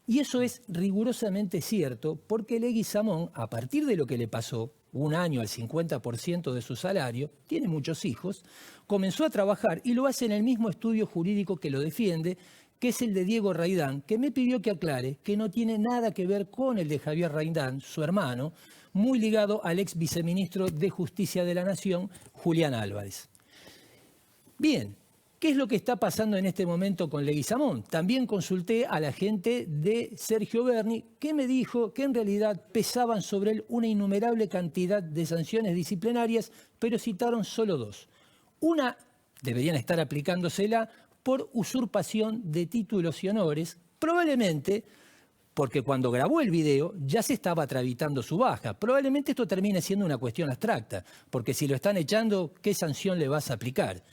Y eso es rigurosamente cierto, porque Leguizamón, a partir de lo que le pasó, 1 año al 50% de su salario, tiene muchos hijos, comenzó a trabajar y lo hace en el mismo estudio jurídico que lo defiende, que es el de Diego Raidán, que me pidió que aclare que no tiene nada que ver con el de Javier Raidán, su hermano, muy ligado al ex viceministro de Justicia de la Nación, Julián Álvarez. Bien. ¿Qué es lo que está pasando en este momento con Leguizamón? También consulté a la gente de Sergio Berni, que me dijo que en realidad pesaban sobre él una innumerable cantidad de sanciones disciplinarias, pero citaron solo 2. Una, deberían estar aplicándosela por usurpación de títulos y honores, probablemente porque cuando grabó el video ya se estaba tramitando su baja. Probablemente esto termine siendo una cuestión abstracta, porque si lo están echando, ¿qué sanción le vas a aplicar?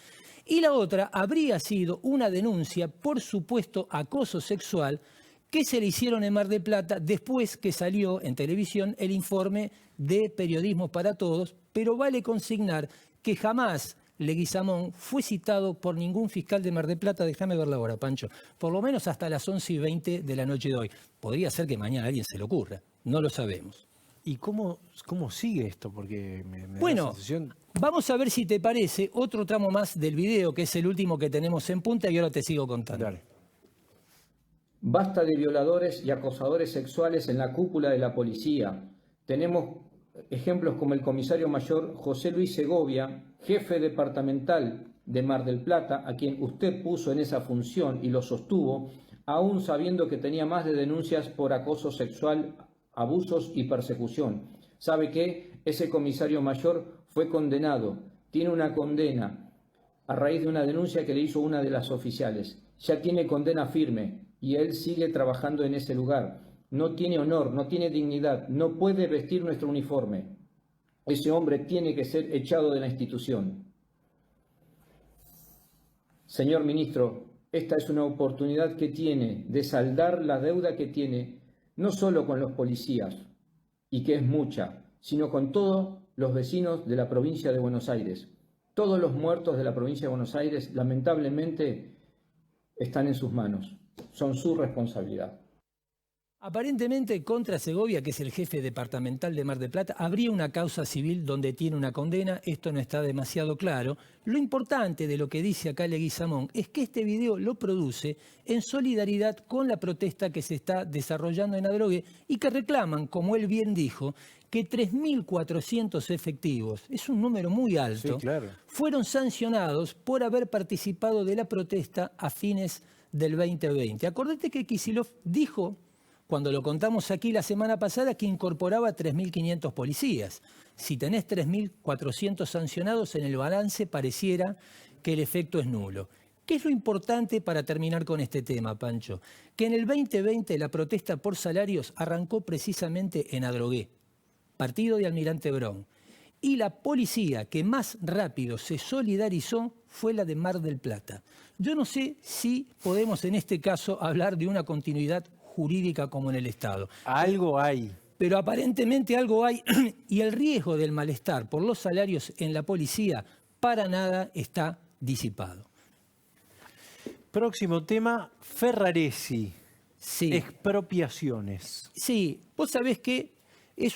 Y la otra habría sido una denuncia por supuesto acoso sexual que se le hicieron en Mar del Plata después que salió en televisión el informe de Periodismo para Todos, pero vale consignar que jamás Leguizamón fue citado por ningún fiscal de Mar del Plata. Déjame ver la hora, Pancho. Por lo menos hasta las 11:20 de la noche de hoy. Podría ser que mañana a alguien se le ocurra. No lo sabemos. ¿Y cómo sigue esto? Porque me da la Bueno, sensación... vamos a ver si te parece otro tramo más del video, que es el último que tenemos en punta, y ahora te sigo contando. Dale. Basta de violadores y acosadores sexuales en la cúpula de la policía. Tenemos ejemplos como el comisario mayor José Luis Segovia, jefe departamental de Mar del Plata, a quien usted puso en esa función y lo sostuvo, aún sabiendo que tenía más de denuncias por acoso sexual, abusos y persecución. ¿Sabe qué? Ese comisario mayor fue condenado, tiene una condena a raíz de una denuncia que le hizo una de las oficiales. Ya tiene condena firme y él sigue trabajando en ese lugar. No tiene honor, no tiene dignidad, no puede vestir nuestro uniforme. Ese hombre tiene que ser echado de la institución. Señor ministro, esta es una oportunidad que tiene de saldar la deuda que tiene, no solo con los policías, y que es mucha, sino con todos los vecinos de la provincia de Buenos Aires. Todos los muertos de la provincia de Buenos Aires, lamentablemente, están en sus manos. Son su responsabilidad. Aparentemente contra Segovia, que es el jefe departamental de Mar del Plata, habría una causa civil donde tiene una condena. Esto no está demasiado claro. Lo importante de lo que dice acá Leguizamón es que este video lo produce en solidaridad con la protesta que se está desarrollando en Adrogué y que reclaman, como él bien dijo, que 3.400 efectivos, es un número muy alto, Sí, claro. fueron sancionados por haber participado de la protesta a fines del 2020. Acordate que Kicillof dijo, cuando lo contamos aquí la semana pasada, que incorporaba 3.500 policías. Si tenés 3.400 sancionados, en el balance pareciera que el efecto es nulo. ¿Qué es lo importante para terminar con este tema, Pancho? Que en el 2020 la protesta por salarios arrancó precisamente en Adrogué, partido de Almirante Brown. Y la policía que más rápido se solidarizó fue la de Mar del Plata. Yo no sé si podemos en este caso hablar de una continuidad jurídica como en el Estado. Algo hay. Pero aparentemente algo hay y el riesgo del malestar por los salarios en la policía para nada está disipado. Próximo tema, Ferraresi. Sí. Expropiaciones. Sí, vos sabés que es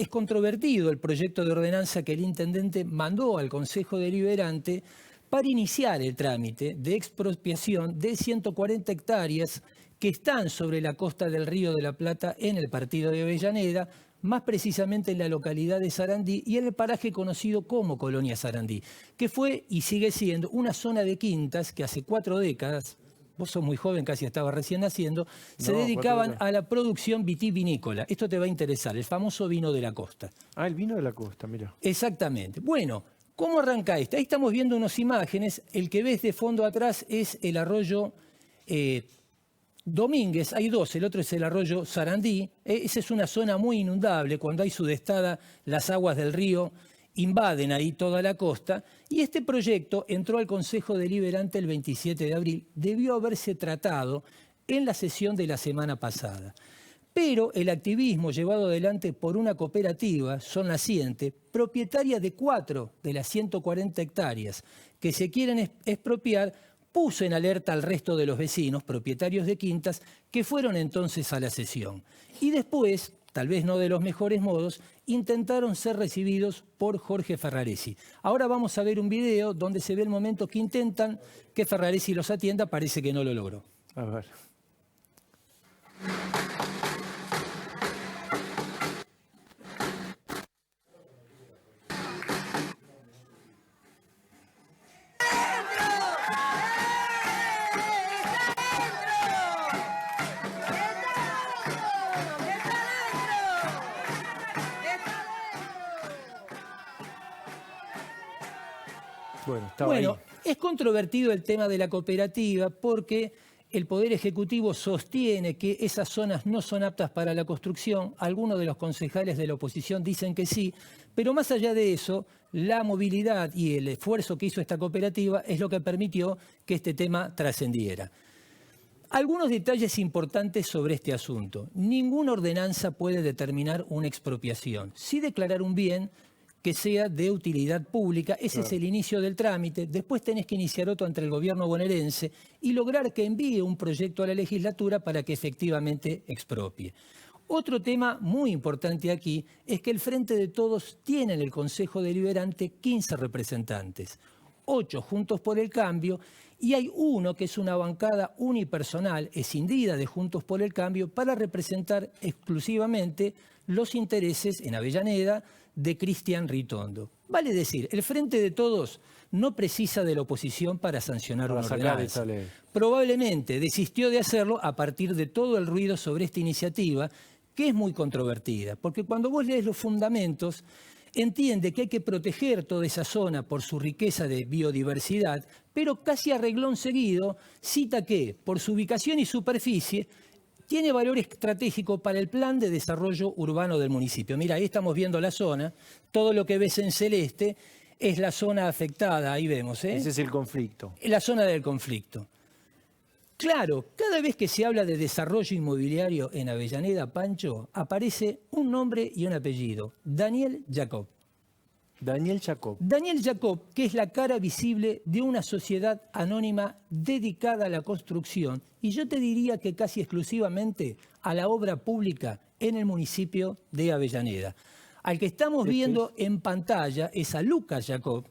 controvertido el proyecto de ordenanza que el intendente mandó al Consejo Deliberante para iniciar el trámite de expropiación de 140 hectáreas que están sobre la costa del Río de la Plata en el partido de Avellaneda, más precisamente en la localidad de Sarandí y en el paraje conocido como Colonia Sarandí, que fue y sigue siendo una zona de quintas que hace 4 décadas, vos sos muy joven, casi estaba recién naciendo, se dedicaban a la producción vitivinícola. Esto te va a interesar, el famoso vino de la costa. Ah, el vino de la costa, mira. Exactamente. Bueno, ¿cómo arranca esta? Ahí estamos viendo unas imágenes. El que ves de fondo atrás es el arroyo Domínguez, hay dos, el otro es el arroyo Sarandí. Esa es una zona muy inundable. Cuando hay sudestada, las aguas del río invaden ahí toda la costa. Y este proyecto entró al Consejo Deliberante el 27 de abril. Debió haberse tratado en la sesión de la semana pasada. Pero el activismo llevado adelante por una cooperativa, Son Naciente, propietaria de 4 de las 140 hectáreas que se quieren expropiar, puso en alerta al resto de los vecinos, propietarios de quintas, que fueron entonces a la sesión. Y después, tal vez no de los mejores modos, intentaron ser recibidos por Jorge Ferraresi. Ahora vamos a ver un video donde se ve el momento que intentan que Ferraresi los atienda, parece que no lo logró. A ver. Bueno, es controvertido el tema de la cooperativa porque el Poder Ejecutivo sostiene que esas zonas no son aptas para la construcción. Algunos de los concejales de la oposición dicen que sí, pero más allá de eso, la movilidad y el esfuerzo que hizo esta cooperativa es lo que permitió que este tema trascendiera. Algunos detalles importantes sobre este asunto. Ninguna ordenanza puede determinar una expropiación. Sí declarar un bien que sea de utilidad pública. Ese es el inicio del trámite. Después tenés que iniciar otro entre el gobierno bonaerense y lograr que envíe un proyecto a la legislatura para que efectivamente expropie. Otro tema muy importante aquí es que el Frente de Todos tiene en el Consejo Deliberante 15 representantes, 8 Juntos por el Cambio, y hay uno que es una bancada unipersonal, escindida de Juntos por el Cambio, para representar exclusivamente los intereses en Avellaneda de Cristian Ritondo. Vale decir, el Frente de Todos no precisa de la oposición para sancionar una ordenanza. Probablemente desistió de hacerlo a partir de todo el ruido sobre esta iniciativa, que es muy controvertida, porque cuando vos lees los fundamentos, entiende que hay que proteger toda esa zona por su riqueza de biodiversidad, pero casi a reglón seguido cita que, por su ubicación y superficie, tiene valor estratégico para el plan de desarrollo urbano del municipio. Mira, ahí estamos viendo la zona, todo lo que ves en celeste es la zona afectada, ahí vemos. Ese es el conflicto. La zona del conflicto. Claro, cada vez que se habla de desarrollo inmobiliario en Avellaneda, Pancho, aparece un nombre y un apellido, Daniel Jacob. Daniel Jacob. Daniel Jacob, que es la cara visible de una sociedad anónima dedicada a la construcción, y yo te diría que casi exclusivamente a la obra pública en el municipio de Avellaneda. Al que estamos viendo en pantalla es a Lucas Jacob,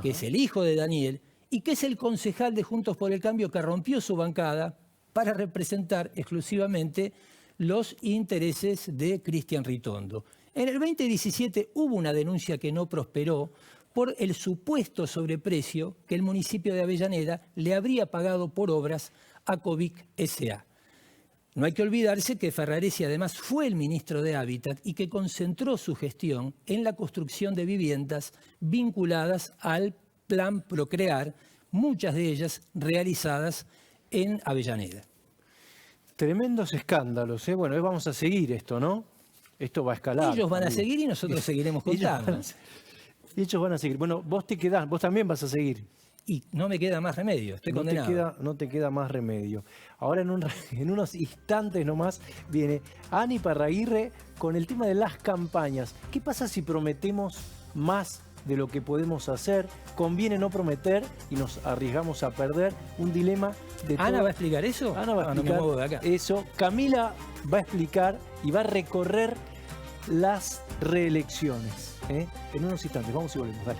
que es el hijo de Daniel, y que es el concejal de Juntos por el Cambio que rompió su bancada para representar exclusivamente los intereses de Cristian Ritondo. En el 2017 hubo una denuncia que no prosperó por el supuesto sobreprecio que el municipio de Avellaneda le habría pagado por obras a Covic S.A. No hay que olvidarse que Ferraresi además fue el ministro de Hábitat y que concentró su gestión en la construcción de viviendas vinculadas al Plan Procrear, muchas de ellas realizadas en Avellaneda. Tremendos escándalos, ¿eh? Bueno, vamos a seguir esto, ¿no? Esto va a escalar. Ellos van a seguir y nosotros seguiremos contando. Ellos van a seguir. Bueno, vos te quedás, vos también vas a seguir. Y no me queda más remedio, estoy condenado. No te queda más remedio. Ahora en unos instantes nomás viene Ani Parraguirre con el tema de las campañas. ¿Qué pasa si prometemos más de lo que podemos hacer? ¿Conviene no prometer y nos arriesgamos a perder? Un dilema de todo. ¿Ana va a explicar eso? Ana va a explicar no me muevo de acá. eso. Camila va a explicar y va a recorrer las reelecciones. En unos instantes. Vamos y volvemos. Dale.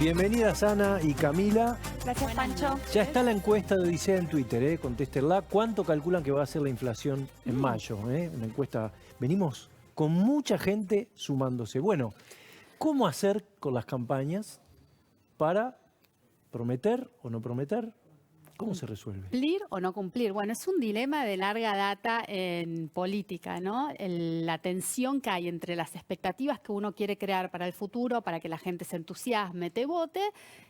Bienvenidas Ana y Camila. Gracias, Pancho. Ya está la encuesta de Odisea en Twitter, contéstenla. ¿Cuánto calculan que va a ser la inflación en mayo? Una encuesta. Venimos con mucha gente sumándose. Bueno, ¿cómo hacer con las campañas para prometer o no prometer? ¿Cómo se resuelve? ¿Cumplir o no cumplir? Bueno, es un dilema de larga data en política, ¿no? La tensión que hay entre las expectativas que uno quiere crear para el futuro, para que la gente se entusiasme, te vote,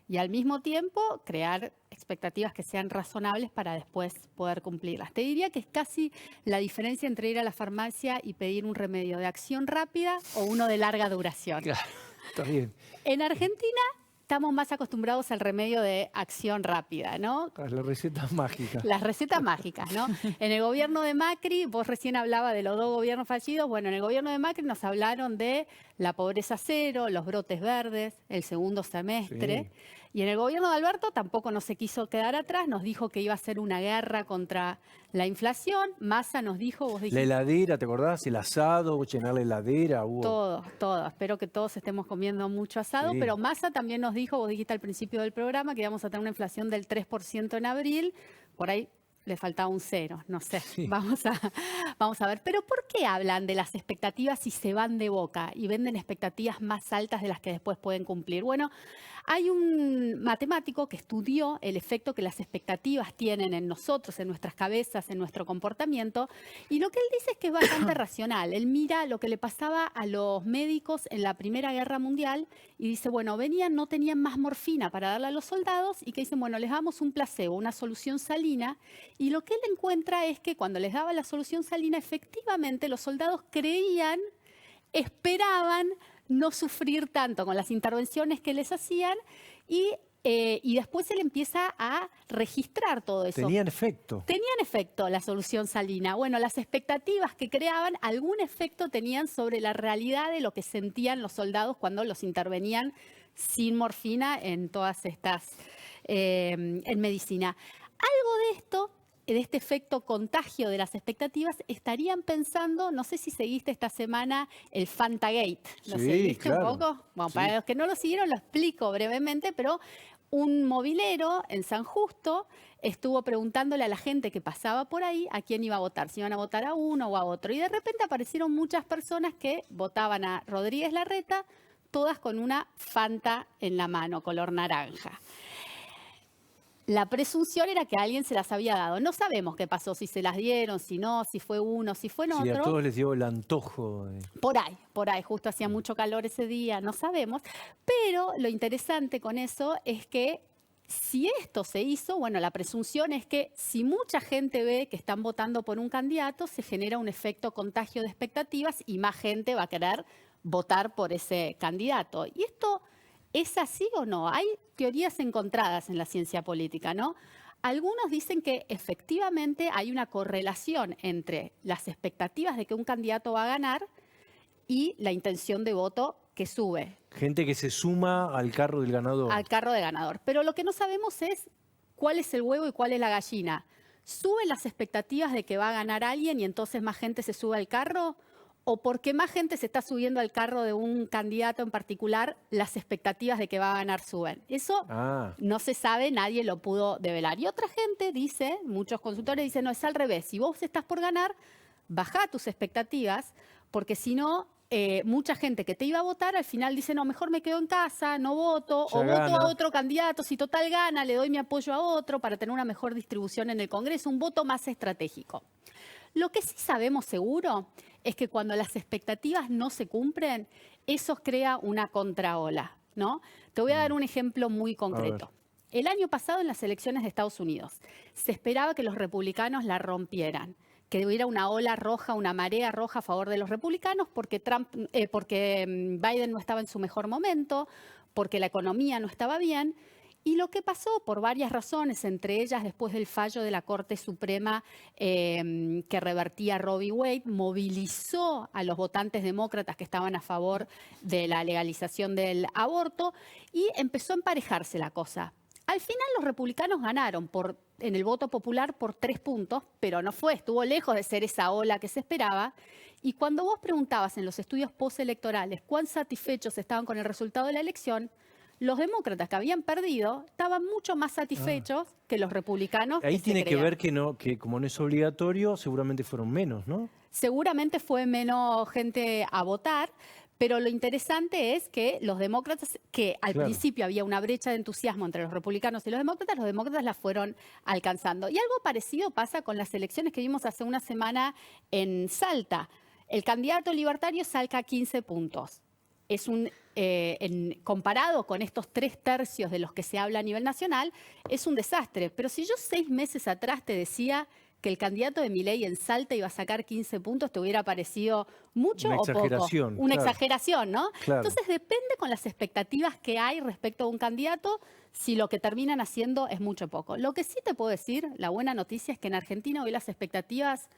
y al mismo tiempo crear expectativas que sean razonables para después poder cumplirlas. Te diría que es casi la diferencia entre ir a la farmacia y pedir un remedio de acción rápida o uno de larga duración. Claro, está bien. En Argentina estamos más acostumbrados al remedio de acción rápida, ¿no? Las recetas mágicas. Las recetas mágicas, ¿no? En el gobierno de Macri, vos recién hablabas de los 2 gobiernos fallidos, bueno, en el gobierno de Macri nos hablaron de la pobreza cero, los brotes verdes, el segundo semestre. Sí. Y en el gobierno de Alberto tampoco no se quiso quedar atrás, nos dijo que iba a ser una guerra contra la inflación. Massa nos dijo, vos dijiste... La heladera, ¿te acordás? El asado, llenar la heladera. Hubo... Todo. Espero que todos estemos comiendo mucho asado, sí. Pero Massa también nos dijo, vos dijiste al principio del programa, que íbamos a tener una inflación del 3% en abril. Por ahí le faltaba un 0, no sé, sí. Vamos a ver. Pero ¿por qué hablan de las expectativas y se van de boca y venden expectativas más altas de las que después pueden cumplir? Bueno, hay un matemático que estudió el efecto que las expectativas tienen en nosotros, en nuestras cabezas, en nuestro comportamiento, y lo que él dice es que es bastante racional. Él mira lo que le pasaba a los médicos en la Primera Guerra Mundial y dice, bueno, no tenían más morfina para darle a los soldados, y que dicen, bueno, les damos un placebo, una solución salina, y lo que él encuentra es que cuando les daba la solución salina, efectivamente los soldados creían, esperaban no sufrir tanto con las intervenciones que les hacían y después él empieza a registrar todo eso. Tenían efecto. Tenían efecto la solución salina. Bueno, las expectativas que creaban, algún efecto tenían sobre la realidad de lo que sentían los soldados cuando los intervenían sin morfina en todas estas, en medicina. Algo de esto, de este efecto contagio de las expectativas, estarían pensando, no sé si seguiste esta semana el Fantagate. ¿Lo Sí, seguiste claro. un poco? Bueno, Sí. para los que no lo siguieron lo explico brevemente, pero un mobilero en San Justo estuvo preguntándole a la gente que pasaba por ahí a quién iba a votar, si iban a votar a uno o a otro. Y de repente aparecieron muchas personas que votaban a Rodríguez Larreta, todas con una Fanta en la mano, color naranja. La presunción era que a alguien se las había dado. No sabemos qué pasó, si se las dieron, si no, si fue uno, si fue Sí, a otro. todos les dio el antojo. Por ahí, justo hacía mucho calor ese día, no sabemos. Pero lo interesante con eso es que si esto se hizo, bueno, la presunción es que si mucha gente ve que están votando por un candidato, se genera un efecto contagio de expectativas y más gente va a querer votar por ese candidato. Y esto ¿es así o no? Hay teorías encontradas en la ciencia política, ¿no? Algunos dicen que efectivamente hay una correlación entre las expectativas de que un candidato va a ganar y la intención de voto que sube Gente que se suma al carro del ganador. al carro de ganador. Pero lo que no sabemos es cuál es el huevo y cuál es la gallina. ¿Suben las expectativas de que va a ganar alguien y entonces más gente se sube al carro? ¿O porque más gente se está subiendo al carro de un candidato en particular, las expectativas de que va a ganar suben? Eso no se sabe, nadie lo pudo develar. Y otra gente dice, muchos consultores dicen, no, es al revés. Si vos estás por ganar, bajá tus expectativas, porque si no, mucha gente que te iba a votar al final dice, no, mejor me quedo en casa, no voto, Ya o gana. voto a otro candidato, si total gana, le doy mi apoyo a otro para tener una mejor distribución en el Congreso, un voto más estratégico. Lo que sí sabemos seguro es que cuando las expectativas no se cumplen, eso crea una contraola, ¿no? Te voy a dar un ejemplo muy concreto. El año pasado en las elecciones de Estados Unidos se esperaba que los republicanos la rompieran, que hubiera una ola roja, una marea roja a favor de los republicanos porque Biden no estaba en su mejor momento, porque la economía no estaba bien. Y lo que pasó, por varias razones, entre ellas después del fallo de la Corte Suprema que revertía Roe v. Wade, movilizó a los votantes demócratas que estaban a favor de la legalización del aborto y empezó a emparejarse la cosa. Al final los republicanos ganaron en el voto popular por 3 puntos, pero no fue, estuvo lejos de ser esa ola que se esperaba. Y cuando vos preguntabas en los estudios postelectorales cuán satisfechos estaban con el resultado de la elección, los demócratas que habían perdido estaban mucho más satisfechos que los republicanos. Ahí se tiene que creían. ver que como no es obligatorio, seguramente fueron menos, ¿no? Seguramente fue menos gente a votar, pero lo interesante es que los demócratas, que al principio había una brecha de entusiasmo entre los republicanos y los demócratas la fueron alcanzando. Y algo parecido pasa con las elecciones que vimos hace una semana en Salta. El candidato libertario saca 15 puntos. Es comparado con estos 3/3 de los que se habla a nivel nacional, es un desastre. Pero si yo 6 meses atrás te decía que el candidato de Milei en Salta iba a sacar 15 puntos, ¿te hubiera parecido mucho Una o poco? exageración, Una claro. exageración, ¿no? Claro. Entonces depende con las expectativas que hay respecto a un candidato, si lo que terminan haciendo es mucho o poco. Lo que sí te puedo decir, la buena noticia es que en Argentina hoy las expectativas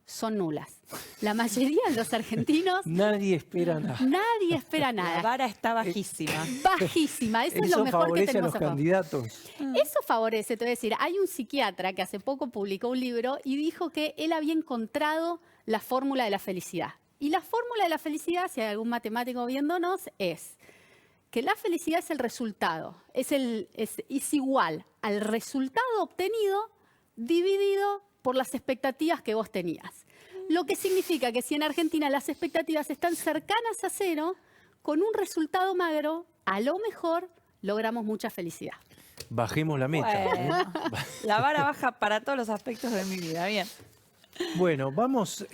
son nulas. La mayoría de los argentinos, Nadie espera nada. nadie espera La nada. vara está bajísima. Bajísima, eso es lo Eso mejor que favorece a tenemos los a favor. candidatos. Eso favorece, te voy a decir, hay un psiquiatra que hace poco publicó un libro y dijo que él había encontrado la fórmula de la felicidad. Y la fórmula de la felicidad, si hay algún matemático viéndonos, es que la felicidad es el resultado, es igual al resultado obtenido dividido por las expectativas que vos tenías. Lo que significa que si en Argentina las expectativas están cercanas a cero, con un resultado magro, a lo mejor logramos mucha felicidad. Bajemos la meta. Bueno, la vara baja para todos los aspectos de mi vida. Bien. Bueno, vamos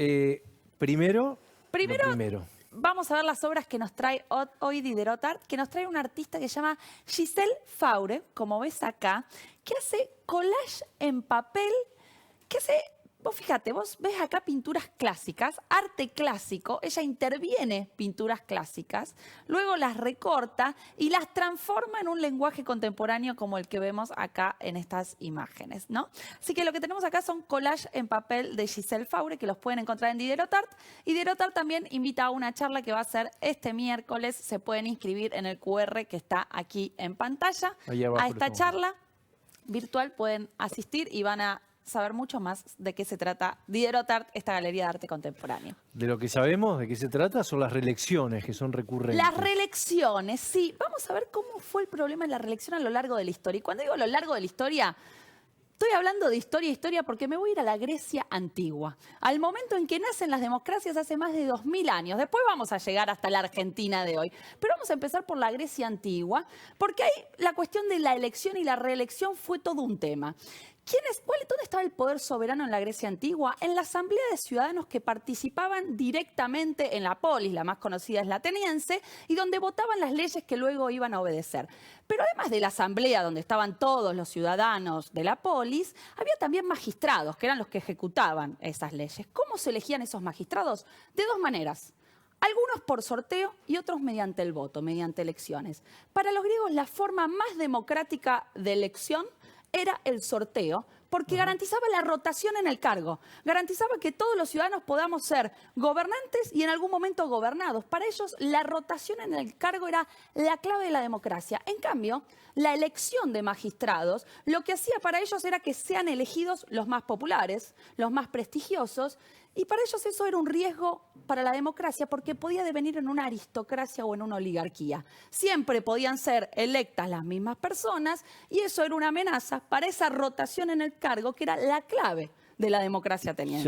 primero. Primero, vamos a ver las obras que nos trae hoy Diderot Art, que nos trae un artista que se llama Giselle Faure, como ves acá, que hace collage en papel, que hace vos fíjate, vos ves acá pinturas clásicas, arte clásico, ella interviene pinturas clásicas, luego las recorta y las transforma en un lenguaje contemporáneo como el que vemos acá en estas imágenes, ¿no? Así que lo que tenemos acá son collages en papel de Giselle Faure, que los pueden encontrar en Diderot Art. Y Diderot Art también invita a una charla que va a ser este miércoles. Se pueden inscribir en el QR que está aquí en pantalla. A esta charla virtual pueden asistir y van a saber mucho más de qué se trata Diderot Art, esta galería de arte contemporáneo. De lo que sabemos de qué se trata son las reelecciones que son recurrentes. Las reelecciones, sí. Vamos a ver cómo fue el problema de la reelección a lo largo de la historia. Y cuando digo a lo largo de la historia, estoy hablando de historia porque me voy a ir a la Grecia antigua, al momento en que nacen las democracias hace más de 2000 años. Después vamos a llegar hasta la Argentina de hoy. Pero vamos a empezar por la Grecia antigua, porque ahí la cuestión de la elección y la reelección fue todo un tema. ¿Dónde estaba el poder soberano en la Grecia antigua? En la asamblea de ciudadanos que participaban directamente en la polis, la más conocida es la ateniense, y donde votaban las leyes que luego iban a obedecer. Pero además de la asamblea, donde estaban todos los ciudadanos de la polis, había también magistrados, que eran los que ejecutaban esas leyes. ¿Cómo se elegían esos magistrados? De dos maneras. Algunos por sorteo y otros mediante el voto, mediante elecciones. Para los griegos, la forma más democrática de elección era el sorteo, porque garantizaba la rotación en el cargo, garantizaba que todos los ciudadanos podamos ser gobernantes y en algún momento gobernados. Para ellos, la rotación en el cargo era la clave de la democracia. En cambio, la elección de magistrados, lo que hacía para ellos era que sean elegidos los más populares, los más prestigiosos, y para ellos eso era un riesgo para la democracia porque podía devenir en una aristocracia o en una oligarquía. Siempre podían ser electas las mismas personas y eso era una amenaza para esa rotación en el cargo que era la clave de la democracia ateniense.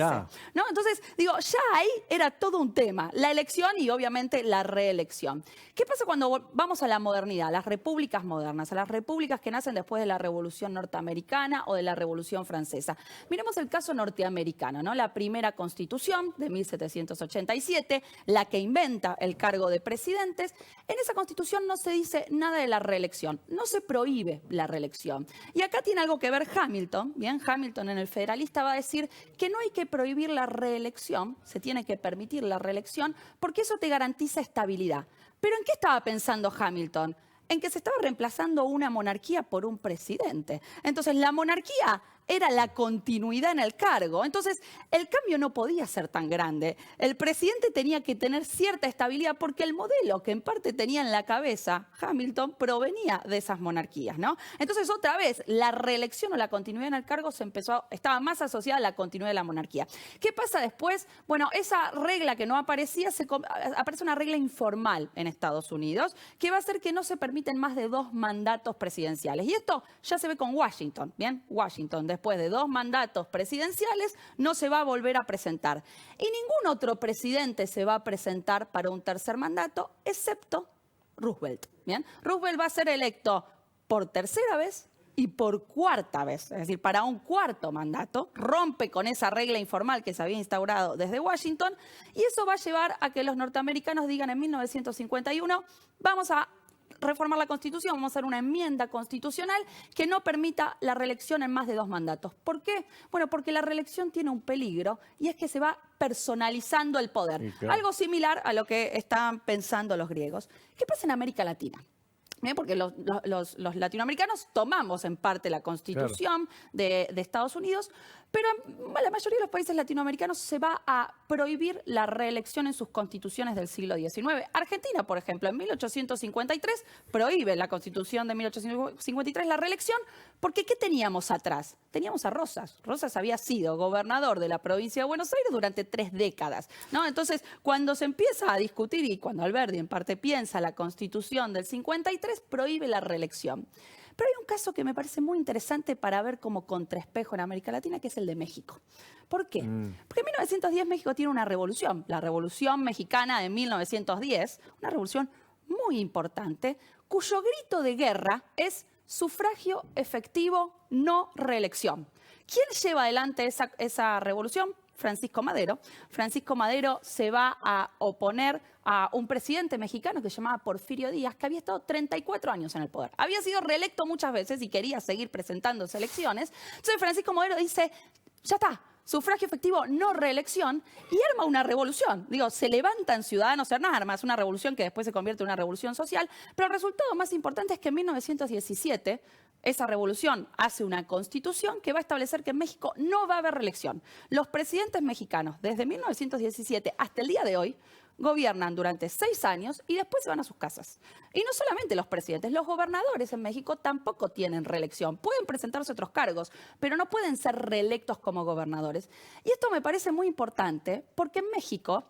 ¿No? Entonces, digo, ya ahí era todo un tema, la elección y obviamente la reelección. ¿Qué pasa cuando vamos a la modernidad, a las repúblicas modernas, a las repúblicas que nacen después de la Revolución Norteamericana o de la Revolución Francesa? Miremos el caso norteamericano, ¿no? La primera Constitución de 1787, la que inventa el cargo de presidentes. En esa Constitución no se dice nada de la reelección, no se prohíbe la reelección. Y acá tiene algo que ver Hamilton, ¿bien? Hamilton en el Federalista va a decir que no hay que prohibir la reelección, se tiene que permitir la reelección porque eso te garantiza estabilidad. ¿Pero en qué estaba pensando Hamilton? En que se estaba reemplazando una monarquía por un presidente. Entonces, la monarquía era la continuidad en el cargo. Entonces, el cambio no podía ser tan grande. El presidente tenía que tener cierta estabilidad porque el modelo que en parte tenía en la cabeza Hamilton provenía de esas monarquías, ¿no? Entonces, otra vez, la reelección o la continuidad en el cargo estaba más asociada a la continuidad de la monarquía. ¿Qué pasa después? Bueno, esa regla que no aparecía, aparece una regla informal en Estados Unidos que va a hacer que no se permiten más de 2 mandatos presidenciales. Y esto ya se ve con Washington, ¿bien? Washington, después de 2 mandatos presidenciales, no se va a volver a presentar. Y ningún otro presidente se va a presentar para un tercer mandato, excepto Roosevelt. ¿Bien? Roosevelt va a ser electo por tercera vez y por cuarta vez, es decir, para un cuarto mandato, rompe con esa regla informal que se había instaurado desde Washington, y eso va a llevar a que los norteamericanos digan en 1951, vamos a reformar la Constitución, vamos a hacer una enmienda constitucional que no permita la reelección en más de 2 mandatos. ¿Por qué? Bueno, porque la reelección tiene un peligro y es que se va personalizando el poder. Sí, claro. Algo similar a lo que están pensando los griegos. ¿Qué pasa en América Latina? Porque los latinoamericanos tomamos en parte la Constitución de Estados Unidos, pero en la mayoría de los países latinoamericanos se va a prohibir la reelección en sus constituciones del siglo XIX. Argentina, por ejemplo, en 1853 prohíbe la Constitución de 1853 la reelección, porque ¿qué teníamos atrás? Teníamos a Rosas. Rosas había sido gobernador de la provincia de Buenos Aires durante 3 décadas, ¿no? Entonces, cuando se empieza a discutir y cuando Alberdi en parte piensa la Constitución del 53, prohíbe la reelección. Pero hay un caso que me parece muy interesante para ver como contraespejo en América Latina, que es el de México. ¿Por qué? Porque en 1910 México tiene una revolución, la Revolución Mexicana de 1910, una revolución muy importante, cuyo grito de guerra es sufragio efectivo, no reelección. ¿Quién lleva adelante esa revolución? Francisco Madero. Francisco Madero se va a oponer a un presidente mexicano que se llamaba Porfirio Díaz, que había estado 34 años en el poder. Había sido reelecto muchas veces y quería seguir presentándose elecciones. Entonces Francisco Madero dice, ya está, sufragio efectivo, no reelección, y arma una revolución. Digo, se levantan ciudadanos en armas, una revolución que después se convierte en una revolución social, pero el resultado más importante es que en 1917 esa revolución hace una constitución que va a establecer que en México no va a haber reelección. Los presidentes mexicanos, desde 1917 hasta el día de hoy, gobiernan durante 6 años y después se van a sus casas. Y no solamente los presidentes, los gobernadores en México tampoco tienen reelección. Pueden presentarse otros cargos, pero no pueden ser reelectos como gobernadores. Y esto me parece muy importante porque en México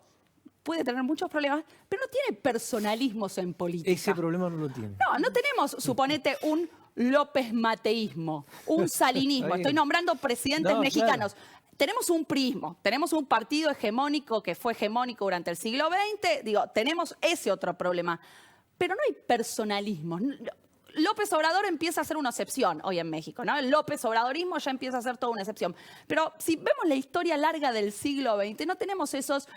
puede tener muchos problemas, pero no tiene personalismos en política. Ese problema no lo tiene. No tenemos, suponete, un López Mateísmo, un salinismo. Estoy nombrando presidentes mexicanos. Claro. Tenemos un priismo, tenemos un partido hegemónico que fue hegemónico durante el siglo XX, digo, tenemos ese otro problema, pero no hay personalismo. López Obrador empieza a ser una excepción hoy en México, ¿no? El López Obradorismo ya empieza a ser toda una excepción. Pero si vemos la historia larga del siglo XX, no tenemos esos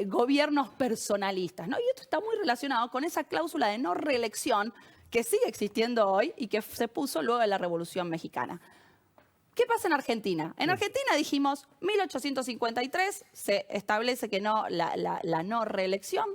gobiernos personalistas, ¿no? Y esto está muy relacionado con esa cláusula de no reelección que sigue existiendo hoy y que se puso luego de la Revolución Mexicana. ¿Qué pasa en Argentina? En Argentina dijimos, 1853 se establece que no, la no reelección.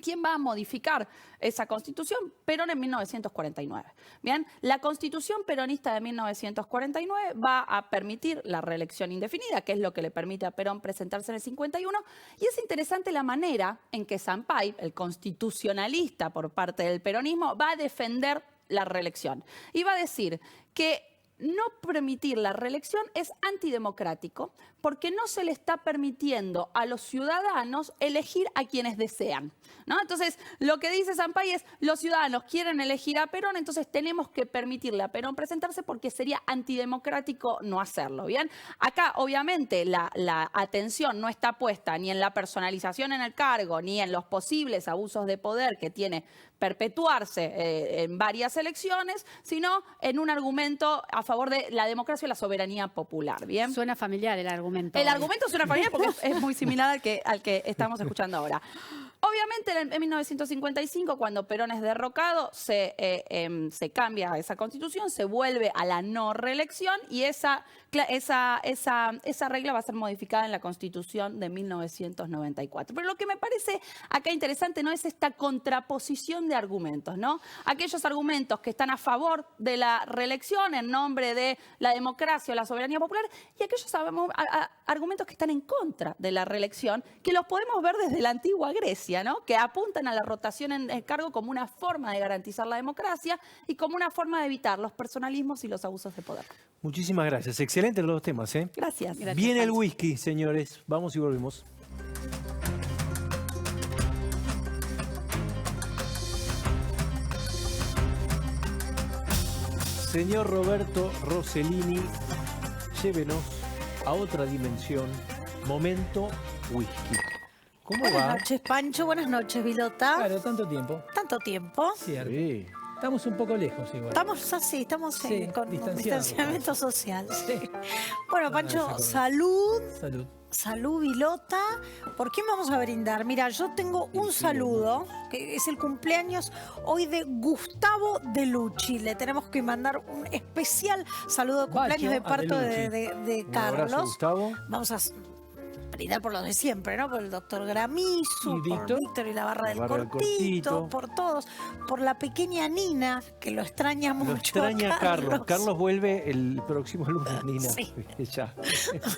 ¿Quién va a modificar esa constitución? Perón en 1949. Bien, la constitución peronista de 1949 va a permitir la reelección indefinida, que es lo que le permite a Perón presentarse en el 51. Y es interesante la manera en que Sampay, el constitucionalista por parte del peronismo, va a defender la reelección. Y va a decir que no permitir la reelección es antidemocrático porque no se le está permitiendo a los ciudadanos elegir a quienes desean, ¿no? Entonces, lo que dice Sampay es, los ciudadanos quieren elegir a Perón, entonces tenemos que permitirle a Perón presentarse porque sería antidemocrático no hacerlo, ¿bien? Acá, obviamente, la atención no está puesta ni en la personalización en el cargo, ni en los posibles abusos de poder que tiene perpetuarse en varias elecciones, sino en un argumento a favor de la democracia y la soberanía popular, ¿bien? Suena familiar el argumento. El argumento suena familiar porque es muy similar al que estamos escuchando ahora. Obviamente en 1955, cuando Perón es derrocado, se cambia esa constitución, se vuelve a la no reelección y esa regla va a ser modificada en la constitución de 1994. Pero lo que me parece acá interesante no es esta contraposición de argumentos, ¿no? Aquellos argumentos que están a favor de la reelección en nombre de la democracia o la soberanía popular y aquellos argumentos que están en contra de la reelección, que los podemos ver desde la antigua Grecia, ¿no? Que apuntan a la rotación en el cargo como una forma de garantizar la democracia y como una forma de evitar los personalismos y los abusos de poder. Muchísimas gracias. Excelentes los temas, ¿eh? Gracias. Viene el whisky, señores. Vamos y volvemos. Señor Roberto Rossellini, llévenos a otra dimensión. Momento whisky. ¿Cómo va? Buenas noches, Pancho. Buenas noches, Vilota. Claro, tanto tiempo. ¿Tanto tiempo? Cierto. Sí. Estamos un poco lejos igual. Estamos así, estamos Sí, con distanciados. distanciamiento social. Sí. Bueno, Pancho, salud. Salud. Salud, Vilota. ¿Por quién vamos a brindar? Mira, yo tengo un saludo, que es el cumpleaños hoy de Gustavo De Lucci. Le tenemos que mandar un especial saludo de cumpleaños de parte de Un abrazo, Carlos. Gustavo. Vamos a brindar por los de siempre, ¿no? Por el doctor Gramizu, ¿Y por Víctor? Víctor y la barra del Barra del cortito, Cortito. por todos, por la pequeña Nina, que lo extraña mucho. Lo extraña a Carlos. Carlos vuelve el próximo lunes, Nina. Sí. Ya.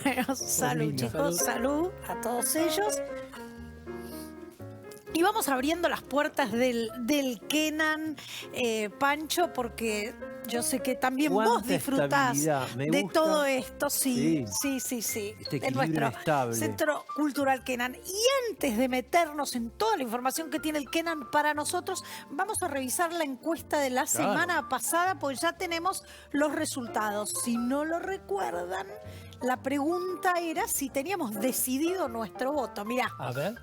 Bueno, salud, Nina. chicos, salud a todos ellos. Y vamos abriendo las puertas del Kenan, Pancho, porque yo sé que también vos Cuánta disfrutás estabilidad, me de gusta. todo esto, sí. Este De equilibrio nuestro estable. Centro Cultural Kenan. Y antes de meternos en toda la información que tiene el Kenan para nosotros, vamos a revisar la encuesta de la semana pasada, pues ya tenemos los resultados. Si no lo recuerdan, la pregunta era si teníamos decidido nuestro voto. Mirá. A ver.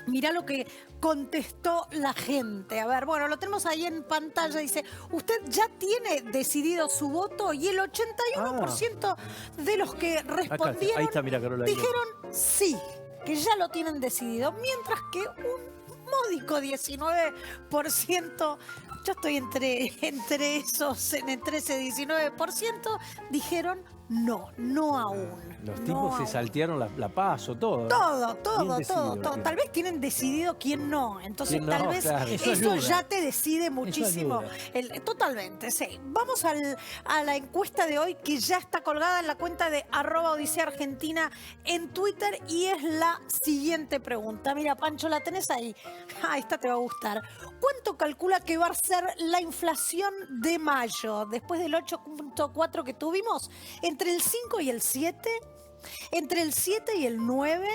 Mirá lo que contestó la gente. A ver, bueno, lo tenemos ahí en pantalla. Dice, ¿usted ya tiene decidido su voto? Y el 81% de los que respondieron ahí está, mira, Carola, ahí. dijeron sí, que ya lo tienen decidido. Mientras que un módico 19%, yo estoy entre ese 19%, dijeron no aún. Los no tipos se aún. saltearon la paso, todo. Todo. decidido. Tal vez tienen decidido quién no. Entonces, ¿Quién tal no? vez Claro. eso Eso ayuda. ya te decide muchísimo. ayuda. Totalmente, sí. Vamos a la encuesta de hoy que ya está colgada en la cuenta de @OdiseaArgentina en Twitter y es la siguiente pregunta. Mira, Pancho, la tenés ahí. Esta te va a gustar. ¿Cuánto calcula que va a ser la inflación de mayo después del 8.4 que tuvimos? ¿Entre el 5 y el 7? ¿Entre el 7 y el 9?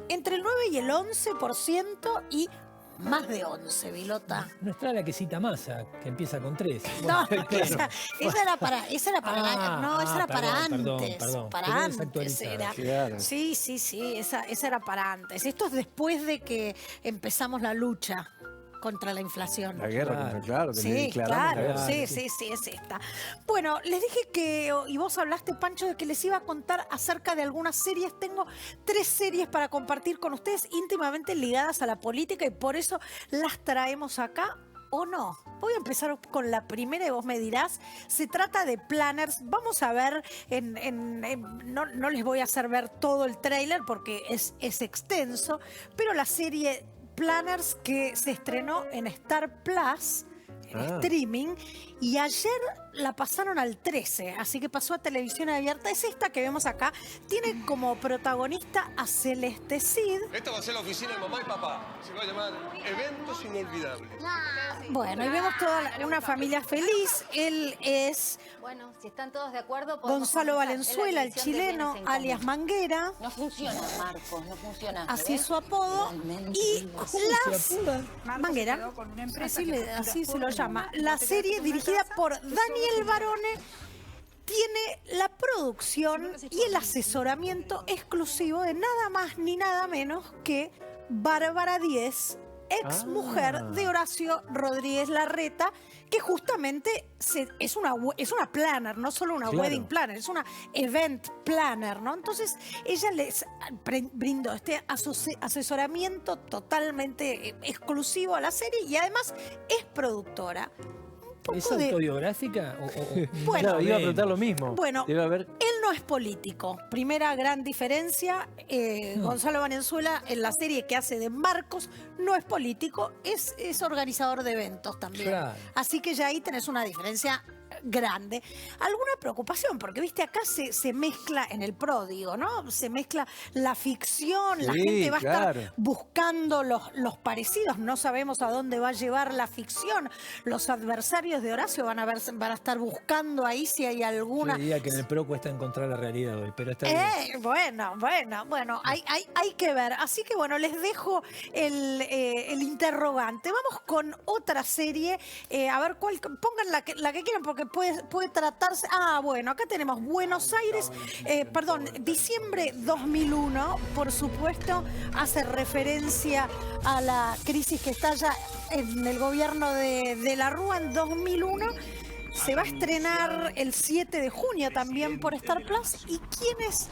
¿Entre el 9 y el 11%? Y más de 11, Vilota. No está la quesita masa, que empieza con 3. No, esa era para esa era para perdón, antes. perdón. Para Quedó antes desactualizada. era. Claro. Sí, esa era para antes. Esto es después de que empezamos la lucha contra la inflación. La guerra, claro. Que le Sí, declaramos la claro, guerra. sí, es esta. Bueno, les dije que, y vos hablaste, Pancho, de que les iba a contar acerca de algunas series. Tengo 3 series para compartir con ustedes íntimamente ligadas a la política y por eso las traemos acá. ¿O no? Voy a empezar con la primera y vos me dirás. Se trata de Planners. Vamos a ver, no les voy a hacer ver todo el tráiler porque es extenso, pero la serie Planners que se estrenó en Star Plus, en streaming, y ayer la pasaron al 13, así que pasó a televisión abierta. Es esta que vemos acá. Tiene como protagonista a Celeste Cid. Esta va a ser la oficina de mamá y papá. Se va a llamar Eventos Inolvidables. Bueno, y vemos toda una familia feliz. Él es Bueno, si están todos de acuerdo, podemos Gonzalo comenzar. Valenzuela, el Es la división de chileno, bienes en alias común. Manguera. No funciona, Marcos, no funciona. Así es su apodo. Y Manguera, así se lo llama. La serie dirigida por Daniel Barone tiene la producción y el asesoramiento exclusivo de nada más ni nada menos que Bárbara Díez, ex mujer de Horacio Rodríguez Larreta, que justamente es una planner, no solo una wedding planner, es una event planner, ¿no? Entonces ella les brindó este asesoramiento totalmente exclusivo a la serie y además es productora. ¿Es autobiográfica? Bueno, Claro, iba a preguntar lo mismo. Bueno, Debe haber... él no es político. Primera gran diferencia, Gonzalo Valenzuela en la serie que hace de Marcos no es político, es organizador de eventos también. Claro. Así que ya ahí tenés una diferencia grande. Alguna preocupación, porque viste, acá se mezcla en el pródigo, ¿no? Se mezcla la ficción, la Sí, gente va a claro. estar buscando los parecidos, no sabemos a dónde va a llevar la ficción. Los adversarios de Horacio van a estar buscando ahí si hay alguna. Yo diría que en el PRO cuesta encontrar la realidad hoy, pero está bien. Bueno, hay que ver. Así que bueno, les dejo el interrogante. Vamos con otra serie. A ver cuál, pongan la que quieran porque puede tratarse. Bueno, acá tenemos Buenos Aires, diciembre 2001, por supuesto, hace referencia a la crisis que estalla en el gobierno de la Rúa en 2001. Se va a estrenar el 7 de junio también por Star Plus. ¿Y quién es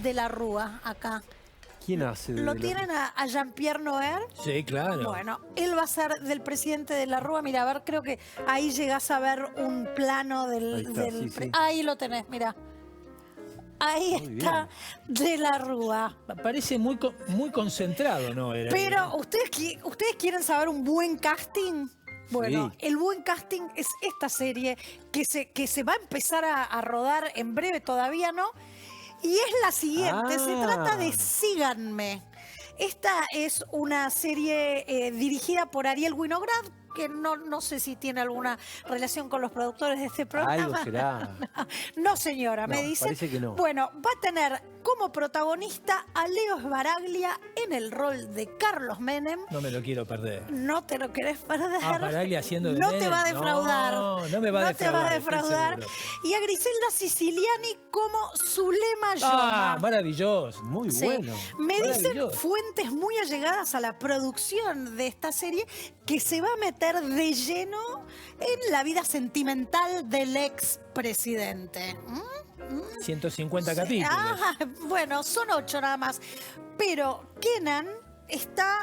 de la Rúa acá? ¿Quién hace? ¿Lo tienen a Jean-Pierre Noer? Sí, claro. Bueno, él va a ser del presidente de la Rúa. Mira, a ver, creo que ahí llegás a ver un plano Ahí está, sí. Ahí lo tenés, mira. Ahí Muy está, de la Rúa. Parece muy concentrado, ¿no? Pero, ¿ustedes quieren saber un buen casting? Bueno, Sí. el buen casting es esta serie que se va a empezar a rodar en breve, todavía no. Y es la siguiente, se trata de Síganme. Esta es una serie dirigida por Ariel Winograd, que no sé si tiene alguna relación con los productores de este programa. Algo será. No, señora, me No, dice. parece que no. Bueno, va a tener como protagonista a Leo Sbaraglia en el rol de Carlos Menem. No me lo quiero perder. No te lo querés perder. Sbaraglia haciendo de No Menem. te va a defraudar. No me va a No te va a defraudar. defraudar. Y a Griselda Siciliani como Zulema Yoma. Maravilloso. Muy Sí. bueno. Me dicen Maravilloso. fuentes muy allegadas a la producción de esta serie que se va a meter de lleno en la vida sentimental del expresidente. 150 capítulos. Bueno, son 8 nada más. Pero Kenan está,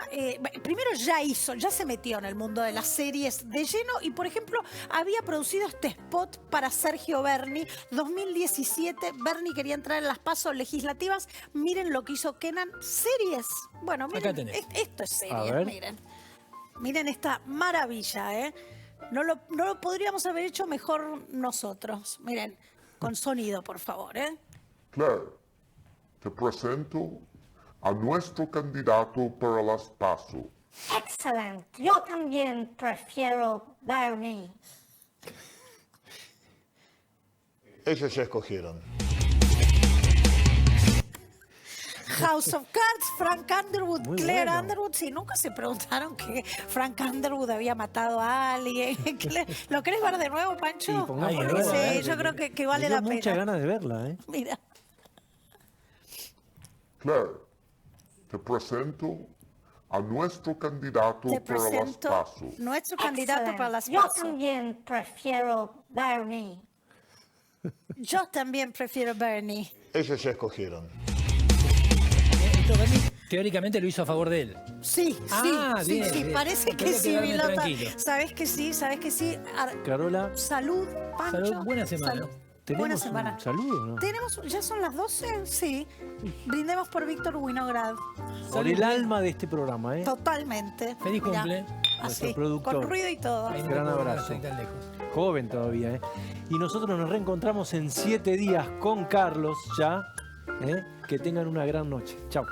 primero ya se metió en el mundo de las series de lleno y, por ejemplo, había producido este spot para Sergio Berni, 2017. Berni quería entrar en las pasos legislativas. Miren lo que hizo Kenan. Series. Bueno, miren, Acá tenés. esto es A series, ver. miren. Miren esta maravilla, ¿eh? No lo podríamos haber hecho mejor nosotros. Miren, con sonido, por favor, ¿eh? Claire, te presento a nuestro candidato para las PASO. Excelente. Yo también prefiero Bernie. Ellos ya escogieron. House of Cards, Frank Underwood, Muy Claire bueno. Underwood. Sí, nunca se preguntaron que Frank Underwood había matado a alguien. ¿Lo querés ver de nuevo, Pancho? Sí, pongamos Ay, de nuevo, Sí, a ver, yo creo que vale me dio la pena. muchas ganas de verla, ¿eh? Mira. Claire, te presento a nuestro candidato Te para las presento PASO. nuestro candidato Excelente. para las Yo PASO. también prefiero Bernie. Yo también prefiero Bernie. Ellos ya escogieron. Esto Bernie teóricamente lo hizo a favor de él. Sí, Ah, sí, bien, sí, bien. parece que Puede sí, quedarme Vilota. tranquilo. Sabes que sí. Carola, Salud, Pancho. Salud, buena semana. Salud. ¿tenemos Buena semana. un saludo, no? Tenemos, ya son las 12, sí. Brindemos por Víctor Winograd. Por el alma de este programa, ¿eh? Totalmente. Feliz Mirá, cumple. así, Nuestro productor. con ruido y todo. Ahí no Gran te puedo abrazo. ver, estoy tan lejos. Joven todavía, ¿eh? Y nosotros nos reencontramos en 7 días con Carlos ya. ¿eh? Que tengan una gran noche. Chao.